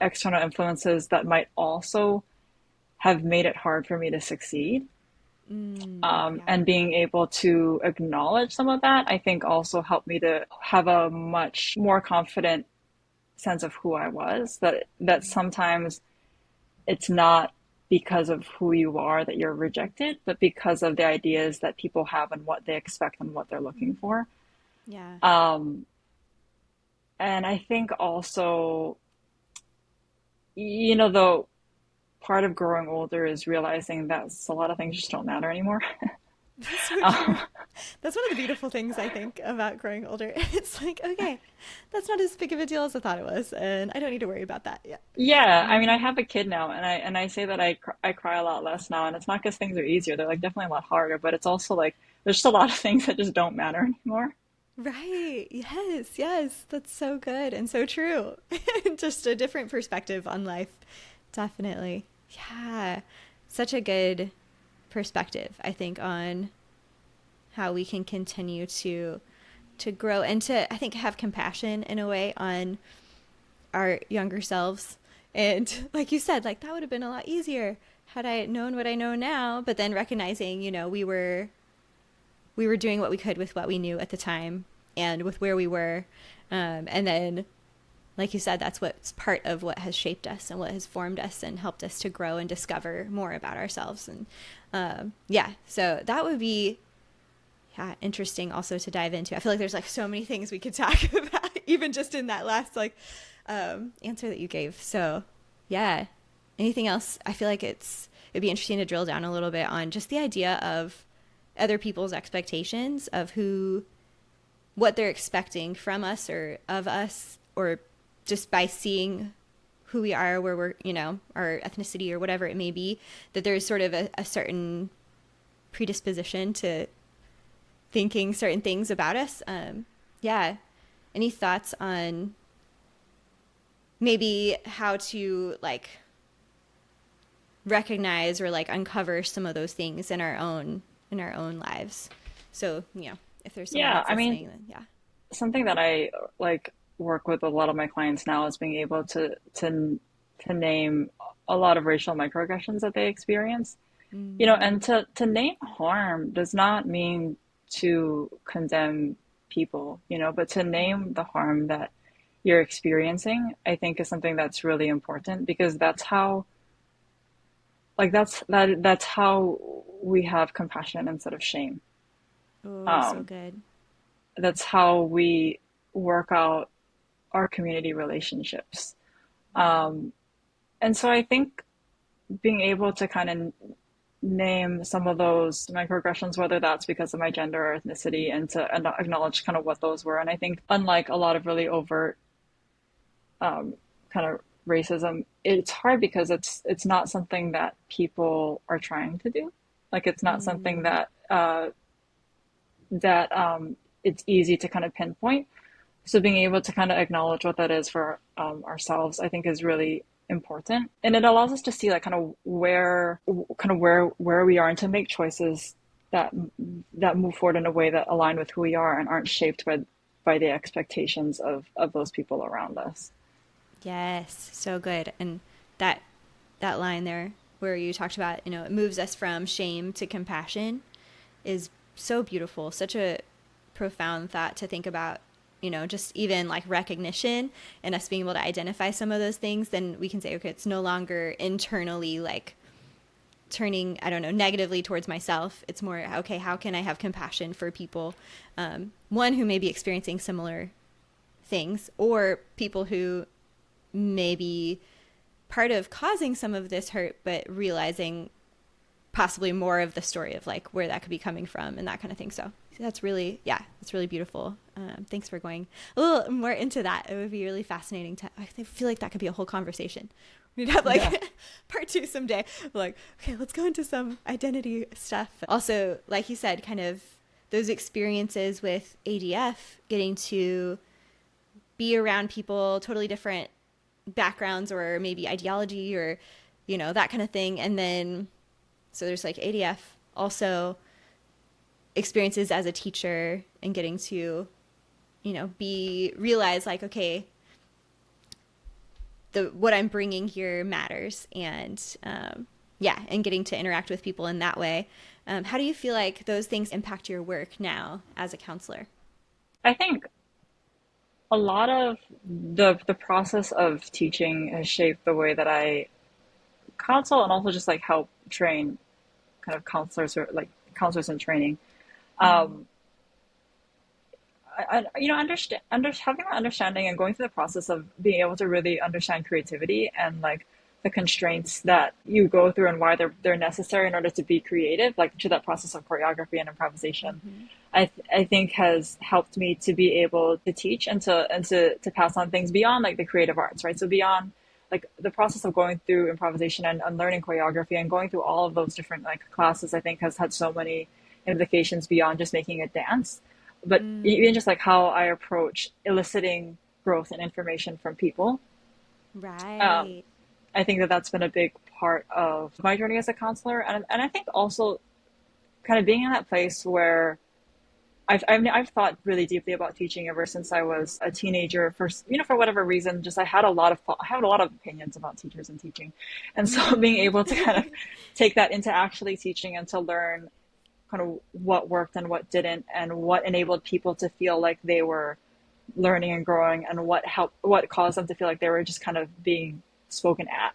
[SPEAKER 2] external influences that might also have made it hard for me to succeed.
[SPEAKER 1] Yeah.
[SPEAKER 2] And being able to acknowledge some of that, I think also helped me to have a much more confident sense of who I was. That sometimes it's not because of who you are that you're rejected, but because of the ideas that people have and what they expect and what they're looking for.
[SPEAKER 1] Yeah.
[SPEAKER 2] Um, and I think also, though, part of growing older is realizing that a lot of things just don't matter anymore.
[SPEAKER 1] That's so true.
[SPEAKER 2] Um,
[SPEAKER 1] That's one of the beautiful things I think about growing older. It's like, okay, that's not as big of a deal as I thought it was, and I don't need to worry about that. Yeah.
[SPEAKER 2] yeah, I mean, I
[SPEAKER 1] Hmm.
[SPEAKER 2] have a kid now, and I say that I cry a lot less now, and it's not because things are easier. They're like definitely a lot harder, but it's also like there's just a lot of things that just don't matter anymore.
[SPEAKER 1] Right. Yes. Yes. That's so good and so true. Just a different perspective on life. Definitely. Yeah. Such a good perspective, I think, on how we can continue to grow and to, I think, have compassion in a way on our younger selves. And like you said, like that would have been a lot easier had I known what I know now, but then recognizing, we were doing what we could with what we knew at the time and with where we were. And then, like you said, that's what's part of what has shaped us and what has formed us and helped us to grow and discover more about ourselves. And yeah, so that would be, yeah, interesting also to dive into. I feel like there's like so many things we could talk about, even just in that last like answer that you gave. So yeah, anything else? I feel like it'd be interesting to drill down a little bit on just the idea of other people's expectations of what they're expecting from us or of us, or just by seeing who we are, where we're, our ethnicity or whatever it may be, that there's sort of a certain predisposition to thinking certain things about us. Yeah. Any thoughts on maybe how to like recognize or like uncover some of those things in our own lives? So, if there's someone
[SPEAKER 2] Yeah,
[SPEAKER 1] that's
[SPEAKER 2] I mean,
[SPEAKER 1] listening, then yeah.
[SPEAKER 2] something that I like work with a lot of my clients now is being able to name a lot of racial microaggressions that they experience.
[SPEAKER 1] Mm.
[SPEAKER 2] And to name harm does not mean to condemn people, but to name the harm that you're experiencing, I think is something that's really important because that's how that's how we have compassion instead of shame.
[SPEAKER 1] Oh, so
[SPEAKER 2] Um,
[SPEAKER 1] good.
[SPEAKER 2] that's how we work out our community relationships. Um, and so I think being able to kind of name some of those microaggressions, whether that's because of my gender or ethnicity, and to acknowledge kind of what those were. And I think, unlike a lot of really overt kind of racism, it's hard because it's not something that people are trying to do. Like it's not something
[SPEAKER 1] Mm.
[SPEAKER 2] that it's easy to kind of pinpoint. So being able to kind of acknowledge what that is for ourselves, I think, is really important, and it allows us to see like kind of where we are, and to make choices that that move forward in a way that align with who we are and aren't shaped by the expectations of those people around us.
[SPEAKER 1] Yes, so good. And that that line there where you talked about, it moves us from shame to compassion is so beautiful. Such a profound thought to think about, just even like recognition and us being able to identify some of those things, then we can say, okay, it's no longer internally like turning, I don't know, negatively towards myself. It's more, okay, how can I have compassion for people, one who may be experiencing similar things, or people who may be part of causing some of this hurt, but realizing possibly more of the story of like where that could be coming from and that kind of thing. So that's really, yeah, that's really beautiful. Thanks for going a little more into that. It would be really fascinating I feel like that could be a whole conversation. We'd have
[SPEAKER 2] Yeah.
[SPEAKER 1] like part two someday. Like, okay, let's go into some identity stuff. Also, like you said, kind of those experiences with ADF, getting to be around people totally different backgrounds or maybe ideology or, that kind of thing. And then, so there's like ADF, also experiences as a teacher and getting to, realize like, okay, what I'm bringing here matters, and yeah, and getting to interact with people in that way. How do you feel like those things impact your work now as a counselor?
[SPEAKER 2] I think a lot of the process of teaching has shaped the way that I counsel and also just like help train kind of counselors or like counselors in training.
[SPEAKER 1] Mm.
[SPEAKER 2] Um, having that understanding and going through the process of being able to really understand creativity and like the constraints that you go through and why they're necessary in order to be creative, like to that process of choreography and improvisation,
[SPEAKER 1] Mm-hmm.
[SPEAKER 2] I think has helped me to be able to teach and to pass on things beyond like the creative arts, right? So beyond like the process of going through improvisation and learning choreography and going through all of those different like classes, I think has had so many implications beyond just making it dance, but
[SPEAKER 1] Mm,
[SPEAKER 2] even just like how I approach eliciting growth and information from people. Um,
[SPEAKER 1] right.
[SPEAKER 2] I think that that's been a big part of my journey as a counselor, and I think also kind of being in that place where I've thought really deeply about teaching ever since I was a teenager. For for whatever reason, just I had a lot of opinions about teachers and teaching, and so being
[SPEAKER 1] Mm-hmm.
[SPEAKER 2] able to kind of take that into actually teaching and to learn kind of what worked and what didn't, and what enabled people to feel like they were learning and growing, and what caused them to feel like they were just kind of being spoken at.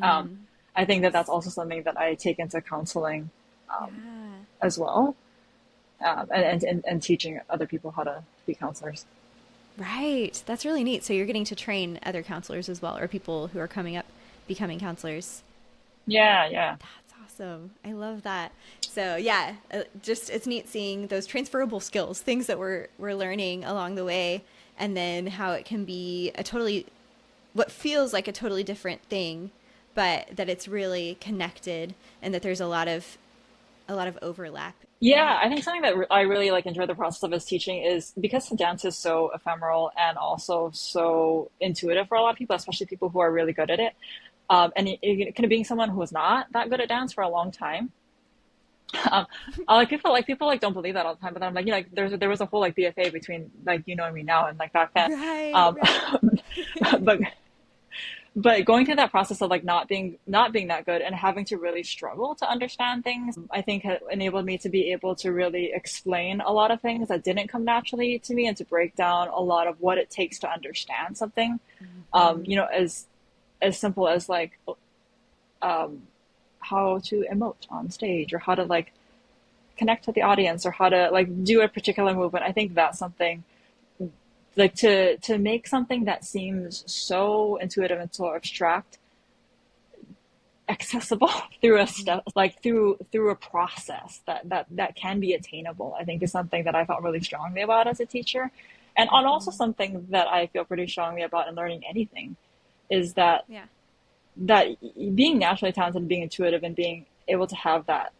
[SPEAKER 2] Um,
[SPEAKER 1] Mm,
[SPEAKER 2] I think that that's
[SPEAKER 1] yes.
[SPEAKER 2] also something that I take into counseling
[SPEAKER 1] Yeah.
[SPEAKER 2] as well, and teaching other people how to be counselors.
[SPEAKER 1] Right. That's really neat. So you're getting to train other counselors as well, or people who are coming up becoming counselors.
[SPEAKER 2] Yeah, yeah.
[SPEAKER 1] That's awesome. I love that. So yeah, just it's neat seeing those transferable skills, things that we're learning along the way, and then how it can be a totally what feels like a totally different thing, but that it's really connected and that there's a lot of overlap.
[SPEAKER 2] Yeah,
[SPEAKER 1] Yeah.
[SPEAKER 2] I think something that I really like enjoy the process of is teaching is because the dance is so ephemeral and also so intuitive for a lot of people, especially people who are really good at it. And kind of being someone who was not that good at dance for a long time. Um, I like people like don't believe that all the time, but then I'm like, like there was a whole like BFA between like and me now and like back then.
[SPEAKER 1] Right,
[SPEAKER 2] Um,
[SPEAKER 1] right.
[SPEAKER 2] but going through that process of like not being that good and having to really struggle to understand things, I think enabled me to be able to really explain a lot of things that didn't come naturally to me, and to break down a lot of what it takes to understand something.
[SPEAKER 1] Hmm.
[SPEAKER 2] As simple as like um, how to emote on stage, or how to like connect with the audience, or how to like do a particular movement. I think that's something like to make something that seems so intuitive and so abstract accessible through a
[SPEAKER 1] Hmm.
[SPEAKER 2] step, like through a process that can be attainable, I think is something that I felt really strongly about as a teacher. And on also
[SPEAKER 1] Hmm.
[SPEAKER 2] something that I feel pretty strongly about in learning anything is that
[SPEAKER 1] Yeah.
[SPEAKER 2] that being naturally talented and being intuitive and being able to have that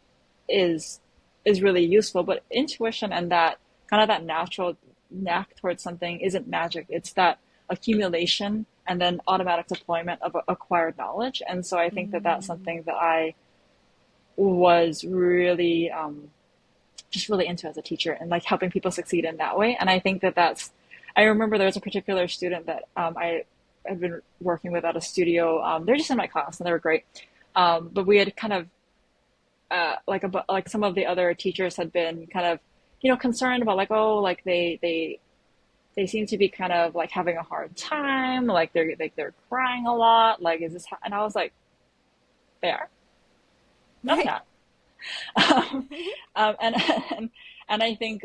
[SPEAKER 2] is is really useful. But intuition and that kind of that natural knack towards something isn't magic. It's that accumulation and then automatic deployment of acquired knowledge. And so I think that that's
[SPEAKER 1] Mm.
[SPEAKER 2] something that I was really just really into as a teacher, and like helping people succeed in that way. And I think that that's, I remember there was a particular student that I have been working with at a studio. They're just in my class and they were great. But we had kind of like some of the other teachers had been kind of concerned about like, oh, like they seem to be kind of like having a hard time, like they're crying a lot, like is this and I was like, they are, no they're
[SPEAKER 1] Right.
[SPEAKER 2] not. um, and, and I think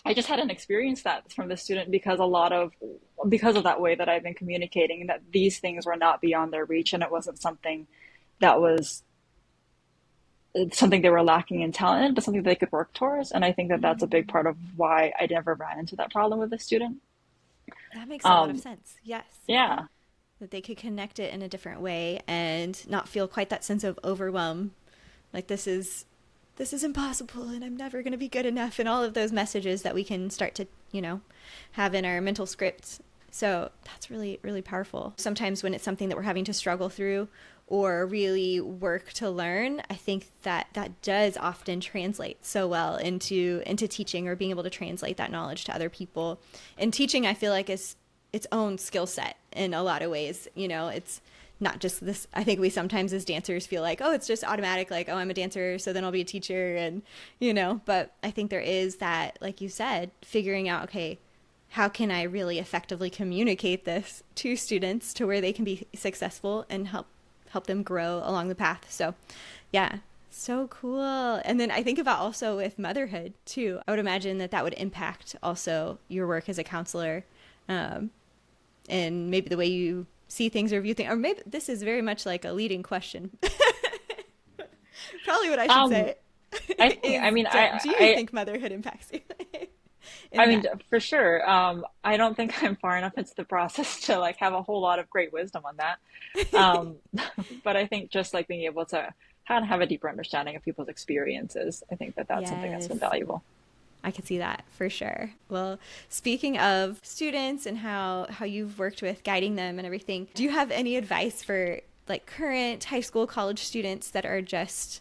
[SPEAKER 2] I just hadn't experienced that from the student, because of that way that I've been communicating, that these things were not beyond their reach, and it wasn't something that was something they were lacking in talent in, but something they could work towards. And I think that that's a big
[SPEAKER 1] Mm.
[SPEAKER 2] part of why I never ran into that problem with the student.
[SPEAKER 1] That makes a lot of
[SPEAKER 2] Um,
[SPEAKER 1] sense. Yes.
[SPEAKER 2] yeah,
[SPEAKER 1] That they could connect it in a different way and not feel quite that sense of overwhelm. Like this is impossible and I'm never going to be good enough, and all of those messages that we can start to, have in our mental scripts. So that's really, really powerful. Sometimes when it's something that we're having to struggle through or really work to learn, I think that that does often translate so well into teaching, or being able to translate that knowledge to other people. And teaching, I feel like, is its own skill set in a lot of ways. It's not just this. I think we sometimes as dancers feel like, oh, it's just automatic, like, oh, I'm a dancer, so then I'll be a teacher. And but I think there is that, like you said, figuring out, okay, how can I really effectively communicate this to students to where they can be successful and help them grow along the path. So yeah, so cool. And then I think about also with motherhood too. I would imagine that that would impact also your work as a counselor, um, and maybe the way you see things or view things? Or maybe this is very much like a leading question. Probably what I should
[SPEAKER 2] Um,
[SPEAKER 1] say
[SPEAKER 2] I think,
[SPEAKER 1] is,
[SPEAKER 2] I mean,
[SPEAKER 1] do you think motherhood impacts you
[SPEAKER 2] I
[SPEAKER 1] in
[SPEAKER 2] mean,
[SPEAKER 1] that?
[SPEAKER 2] for sure. I don't think I'm far enough into the process to like have a whole lot of great wisdom on that. Um, but I think just like being able to kind of have a deeper understanding of people's experiences, I think that that's something that's been
[SPEAKER 1] Yes.
[SPEAKER 2] valuable.
[SPEAKER 1] I could see that for sure. Well, speaking of students and how you've worked with guiding them and everything, do you have any advice for like current high school, college students that are just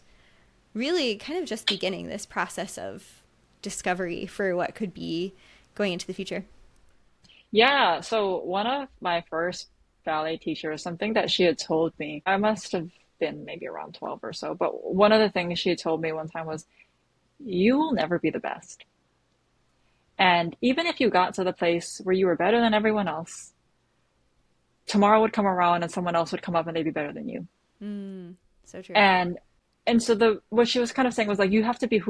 [SPEAKER 1] really kind of just beginning this process of discovery for what could be going into the future?
[SPEAKER 2] Yeah, so one of my first ballet teachers, something that she had told me, I must have been maybe around 12 or so, but one of the things she had told me one time was, you will never be the best. And even if you got to the place where you were better than everyone else, tomorrow would come around and someone else would come up and they'd be better than you.
[SPEAKER 1] Mm, so true.
[SPEAKER 2] And and so the what she was kind of saying was like you have to be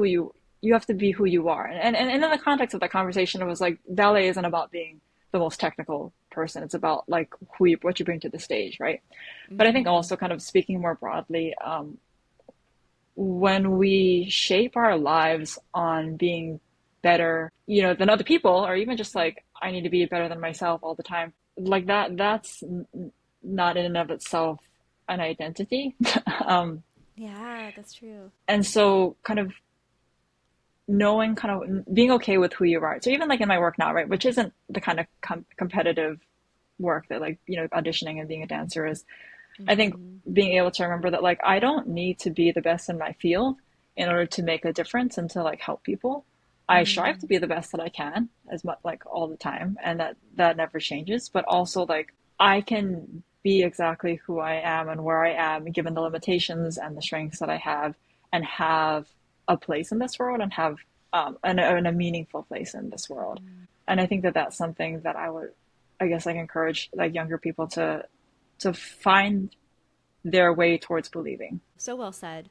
[SPEAKER 2] you have to be who you are. And in the context of that conversation, it was like ballet isn't about being the most technical person. It's about like what you bring to the stage, right? But I think
[SPEAKER 1] Mm-hmm.
[SPEAKER 2] also kind of speaking more broadly, when we shape our lives on being better, than other people, or even just like I need to be better than myself all the time, like that's not in and of itself an identity. um,
[SPEAKER 1] Yeah, that's true.
[SPEAKER 2] and so kind of knowing, kind of being okay with who you are. So even like in my work now, right, which isn't the kind of competitive work that like, auditioning and being a dancer is, I think
[SPEAKER 1] Mm-hmm.
[SPEAKER 2] being able to remember that like I don't need to be the best in my field in order to make a difference and to like help people. I strive to
[SPEAKER 1] Mm,
[SPEAKER 2] be the best that I can as much like all the time, and that never changes. But also like I can be exactly who I am and where I am, given the limitations and the strengths that I have, and have a place in this world and have and a meaningful place in this world. And I think that that's something that I guess, like encourage like younger people to find their way towards believing.
[SPEAKER 1] so well said.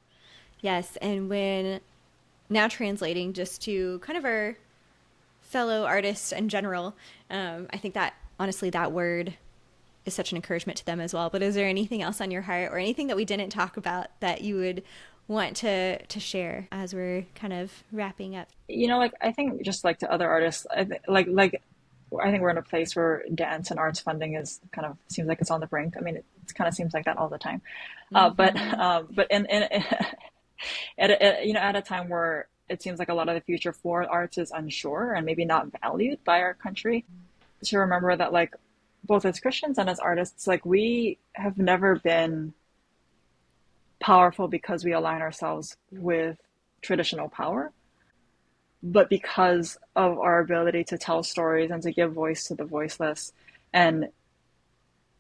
[SPEAKER 1] Yes, and when now translating just to kind of our fellow artists in general, I think that honestly that word is such an encouragement to them as well. But is there anything else on your heart or anything that we didn't talk about that you would want to share as we're kind of wrapping up?
[SPEAKER 2] Like I think just like to other artists, like I think we're in a place where dance and arts funding is kind of seems like it's on the brink. I mean, it kind of seems like that all the time.
[SPEAKER 1] Mm-hmm.
[SPEAKER 2] But in at a time where it seems like a lot of the future for arts is unsure and maybe not valued by our country, to remember that like both as Christians and as artists, like we have never been powerful because we align ourselves with traditional power, but because of our ability to tell stories and to give voice to the voiceless. And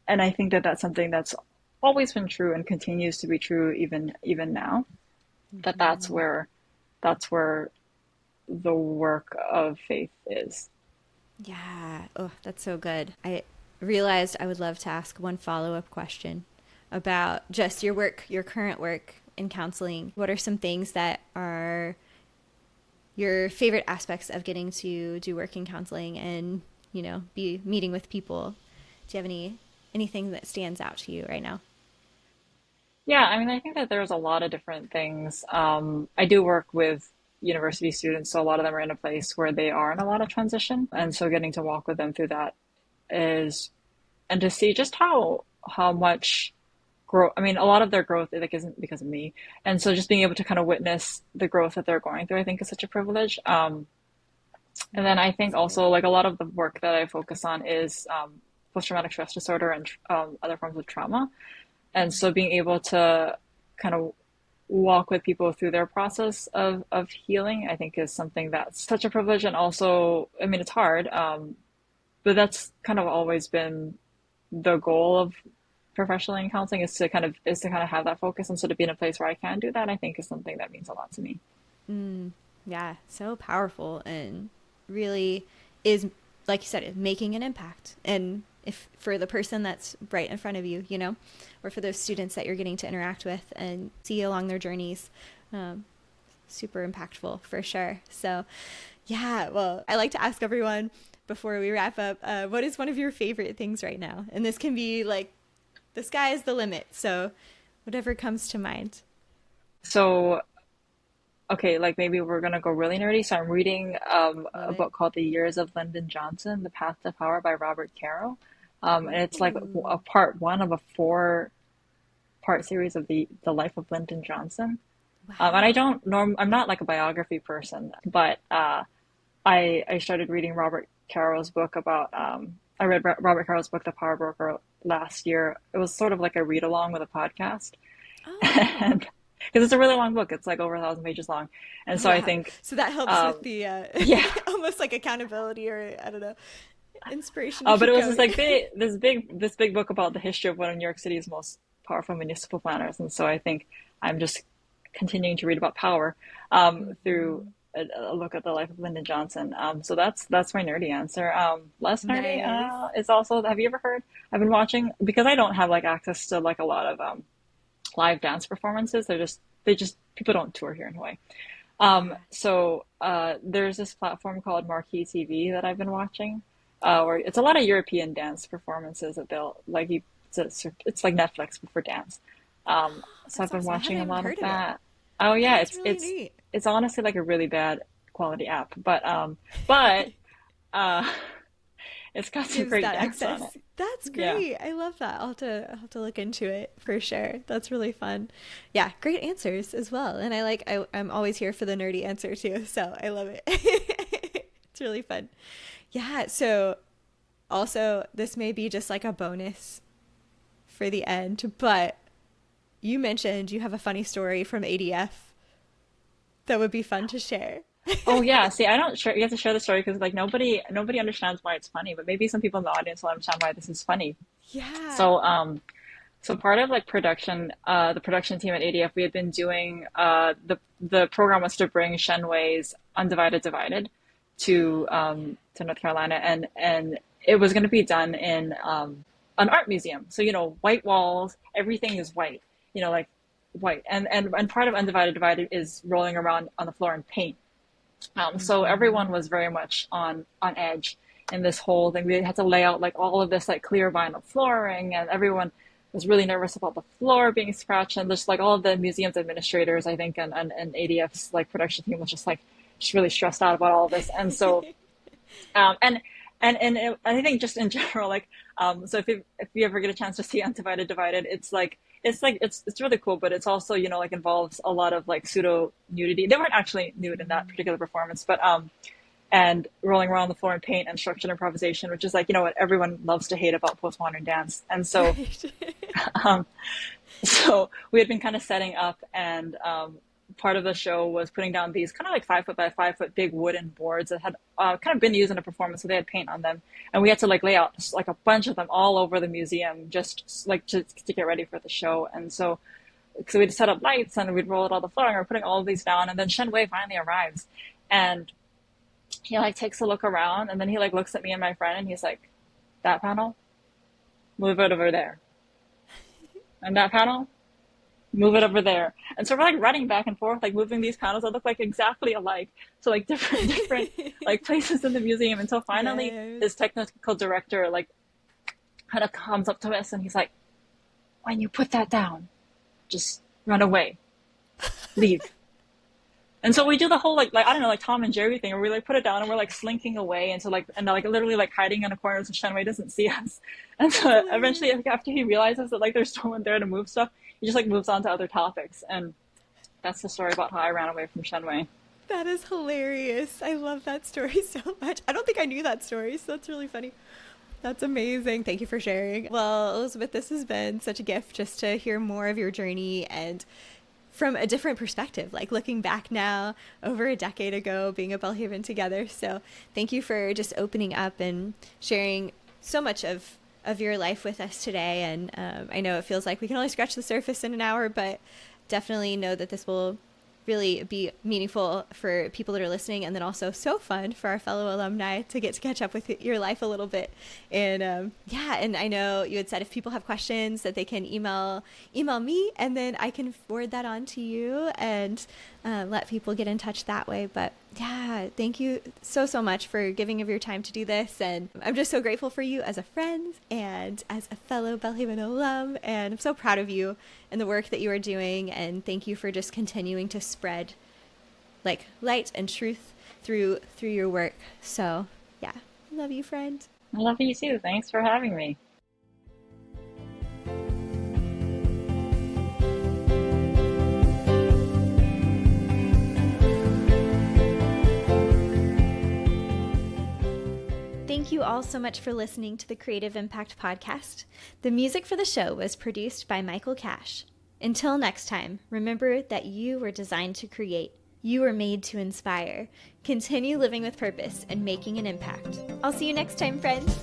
[SPEAKER 2] I think that that's something that's always been true and continues to be true even now. That
[SPEAKER 1] Mm-hmm.
[SPEAKER 2] that's where the work of faith is.
[SPEAKER 1] Yeah. Oh, that's so good. I realized I would love to ask one follow-up question about just your work, your current work in counseling. What are some things that are your favorite aspects of getting to do work in counseling and, be meeting with people? Do you have anything that stands out to you right now?
[SPEAKER 2] Yeah, I mean, I think that there's a lot of different things. I do work with university students, so a lot of them are in a place where they are in a lot of transition, and so getting to walk with them through that is, and to see just how much growth. I mean, a lot of their growth like isn't because of me, and so just being able to kind of witness the growth that they're going through, I think is such a privilege. And then I think
[SPEAKER 1] That's great.
[SPEAKER 2] also like a lot of the work that I focus on is post-traumatic stress disorder and other forms of trauma. And so being able to kind of walk with people through their process of healing, I think is something that's such a privilege. And also, I mean, it's hard, but that's kind of always been the goal of professionally in counseling is to kind of have that focus. And so to be in a place where I can do that, I think is something that means a lot to me.
[SPEAKER 1] Mm, yeah, so powerful and really is, like you said, making an impact. And if for the person that's right in front of you, or for those students that you're getting to interact with and see along their journeys, um, super impactful for sure. So yeah, well, I like to ask everyone before we wrap up, what is one of your favorite things right now? And this can be like, the sky is the limit. So whatever comes to mind.
[SPEAKER 2] So, okay, like maybe we're gonna go really nerdy. So I'm reading
[SPEAKER 1] Love
[SPEAKER 2] a
[SPEAKER 1] it.
[SPEAKER 2] book called The Years of Lyndon Johnson, The Path to Power by Robert Caro. And it's like a
[SPEAKER 1] Ooh,
[SPEAKER 2] part one of a four-part series of the life of Lyndon Johnson. And I
[SPEAKER 1] wow.
[SPEAKER 2] I'm not like a biography person, but I started reading Robert Caro's book about I read Robert Caro's book The Power Broker last year. It was sort of like a read along with a podcast,
[SPEAKER 1] Oh, wow.
[SPEAKER 2] and because it's a really long book, it's like over 1,000 pages long, and
[SPEAKER 1] Oh,
[SPEAKER 2] so I
[SPEAKER 1] wow.
[SPEAKER 2] think
[SPEAKER 1] So that helps with
[SPEAKER 2] um,
[SPEAKER 1] the
[SPEAKER 2] yeah.
[SPEAKER 1] almost like accountability or I don't know, inspiration to
[SPEAKER 2] But it
[SPEAKER 1] keep
[SPEAKER 2] was just
[SPEAKER 1] going.
[SPEAKER 2] like this big book about the history of one of New York City's most powerful municipal planners, and so I think I'm just continuing to read about power through
[SPEAKER 1] Mhm.
[SPEAKER 2] a look at the life of Lyndon Johnson. So that's my nerdy answer. Less nerdy
[SPEAKER 1] Nice.
[SPEAKER 2] is also. Have you ever heard? I've been watching because I don't have like access to like a lot of live dance performances. They just people don't tour here in Hawaii.
[SPEAKER 1] Yeah.
[SPEAKER 2] There's this platform called Marquee TV that I've been watching, where
[SPEAKER 1] Oh,
[SPEAKER 2] it's a lot of European dance performances that they'll like you. It's like Netflix but for dance. So I've
[SPEAKER 1] that's
[SPEAKER 2] been
[SPEAKER 1] awesome. I haven't
[SPEAKER 2] watching a
[SPEAKER 1] even
[SPEAKER 2] lot of
[SPEAKER 1] heard of it.
[SPEAKER 2] that. Oh yeah,
[SPEAKER 1] That's really neat.
[SPEAKER 2] it's honestly like a really bad quality app, but uh, it's got some
[SPEAKER 1] Gives
[SPEAKER 2] great
[SPEAKER 1] that
[SPEAKER 2] dance on it.
[SPEAKER 1] access. That's
[SPEAKER 2] Yeah.
[SPEAKER 1] great. I love that. I'll have to look into it for sure. That's really fun. Yeah, great answers as well. And I'm always here for the nerdy answer too. So I love it. It's really fun. Yeah. So also, this may be just like a bonus for the end, but you mentioned you have a funny story from ADF that would be fun to share.
[SPEAKER 2] Oh yeah. See, I don't share. You have to share the story because like nobody understands why it's funny, but maybe some people in the audience will understand why this is funny.
[SPEAKER 1] Yeah.
[SPEAKER 2] So so part of like production, the production team at ADF, we had been doing the program was to bring Shenway's Undivided Divided to North Carolina, and it was going to be done in an art museum. So white walls, everything is white. Like white, and part of Undivided Divided is rolling around on the floor in paint. So everyone
[SPEAKER 1] Mm-hmm.
[SPEAKER 2] was very much on edge in this whole thing. We had to lay out like all of this like clear vinyl flooring, and everyone was really nervous about the floor being scratched, and just like all of the museum's administrators, I think, and ADF's like production team was just really stressed out about all of this. And so um, and I think just in general, like so if you ever get a chance to see Undivided Divided, it's really cool, but it's also like involves a lot of like pseudo nudity. They weren't actually nude in that particular performance, but and rolling around the floor in paint and structured improvisation, which is like what everyone loves to hate about postmodern dance. And so
[SPEAKER 1] Right.
[SPEAKER 2] um, so we had been kind of setting up, and part of the show was putting down these kind of like 5 foot by 5 foot big wooden boards that had kind of been used in a performance, so they had paint on them, and we had to like lay out just, like a bunch of them all over the museum, just like to get ready for the show. And so we'd set up lights and we'd roll out all the floor, and we're putting all of these down, and then Shen Wei finally arrives, and he like takes a look around, and then he like looks at me and my friend, and he's like, "That panel, move it over there, and that panel, move it over there." And so we're like running back and forth, like moving these panels that look like exactly alike. So like different like places in the museum. Until finally
[SPEAKER 1] Yes.
[SPEAKER 2] his technical director like kind of comes up to us, and he's like, "When you put that down, just run away, leave." And so we do the whole like I don't know, like Tom and Jerry thing, where we like put it down and we're like slinking away, and so like literally like hiding in a corner so Shenwei doesn't see us. And
[SPEAKER 1] That's
[SPEAKER 2] so
[SPEAKER 1] hilarious.
[SPEAKER 2] eventually, like, after he realizes that like there's someone there to move stuff, he just like moves on to other topics. And that's the story about how I ran away from Shenwei.
[SPEAKER 1] That is hilarious. I love that story so much. I don't think I knew that story, so that's really funny. That's amazing. Thank you for sharing. Well, Elizabeth, this has been such a gift just to hear more of your journey and from a different perspective, like looking back now over a decade ago, being at Belhaven together. So thank you for just opening up and sharing so much of your life with us today. And I know it feels like we can only scratch the surface in an hour, but definitely know that this will really be meaningful for people that are listening, and then also so fun for our fellow alumni to get to catch up with your life a little bit. And and I know you had said if people have questions that they can email me, and then I can forward that on to you and let people get in touch that way. But yeah, thank you so much for giving of your time to do this, and I'm just so grateful for you as a friend and as a fellow Belhaven alum, and I'm so proud of you and the work that you are doing, and thank you for just continuing to spread like light and truth through your work. So yeah, love you, friend.
[SPEAKER 2] I love you too. Thanks for having me.
[SPEAKER 1] Thank you all so much for listening to the Creative Impact Podcast. The music for the show was produced by Michael Cash. Until next time, remember that you were designed to create. You were made to inspire. Continue living with purpose and making an impact. I'll see you next time, friends.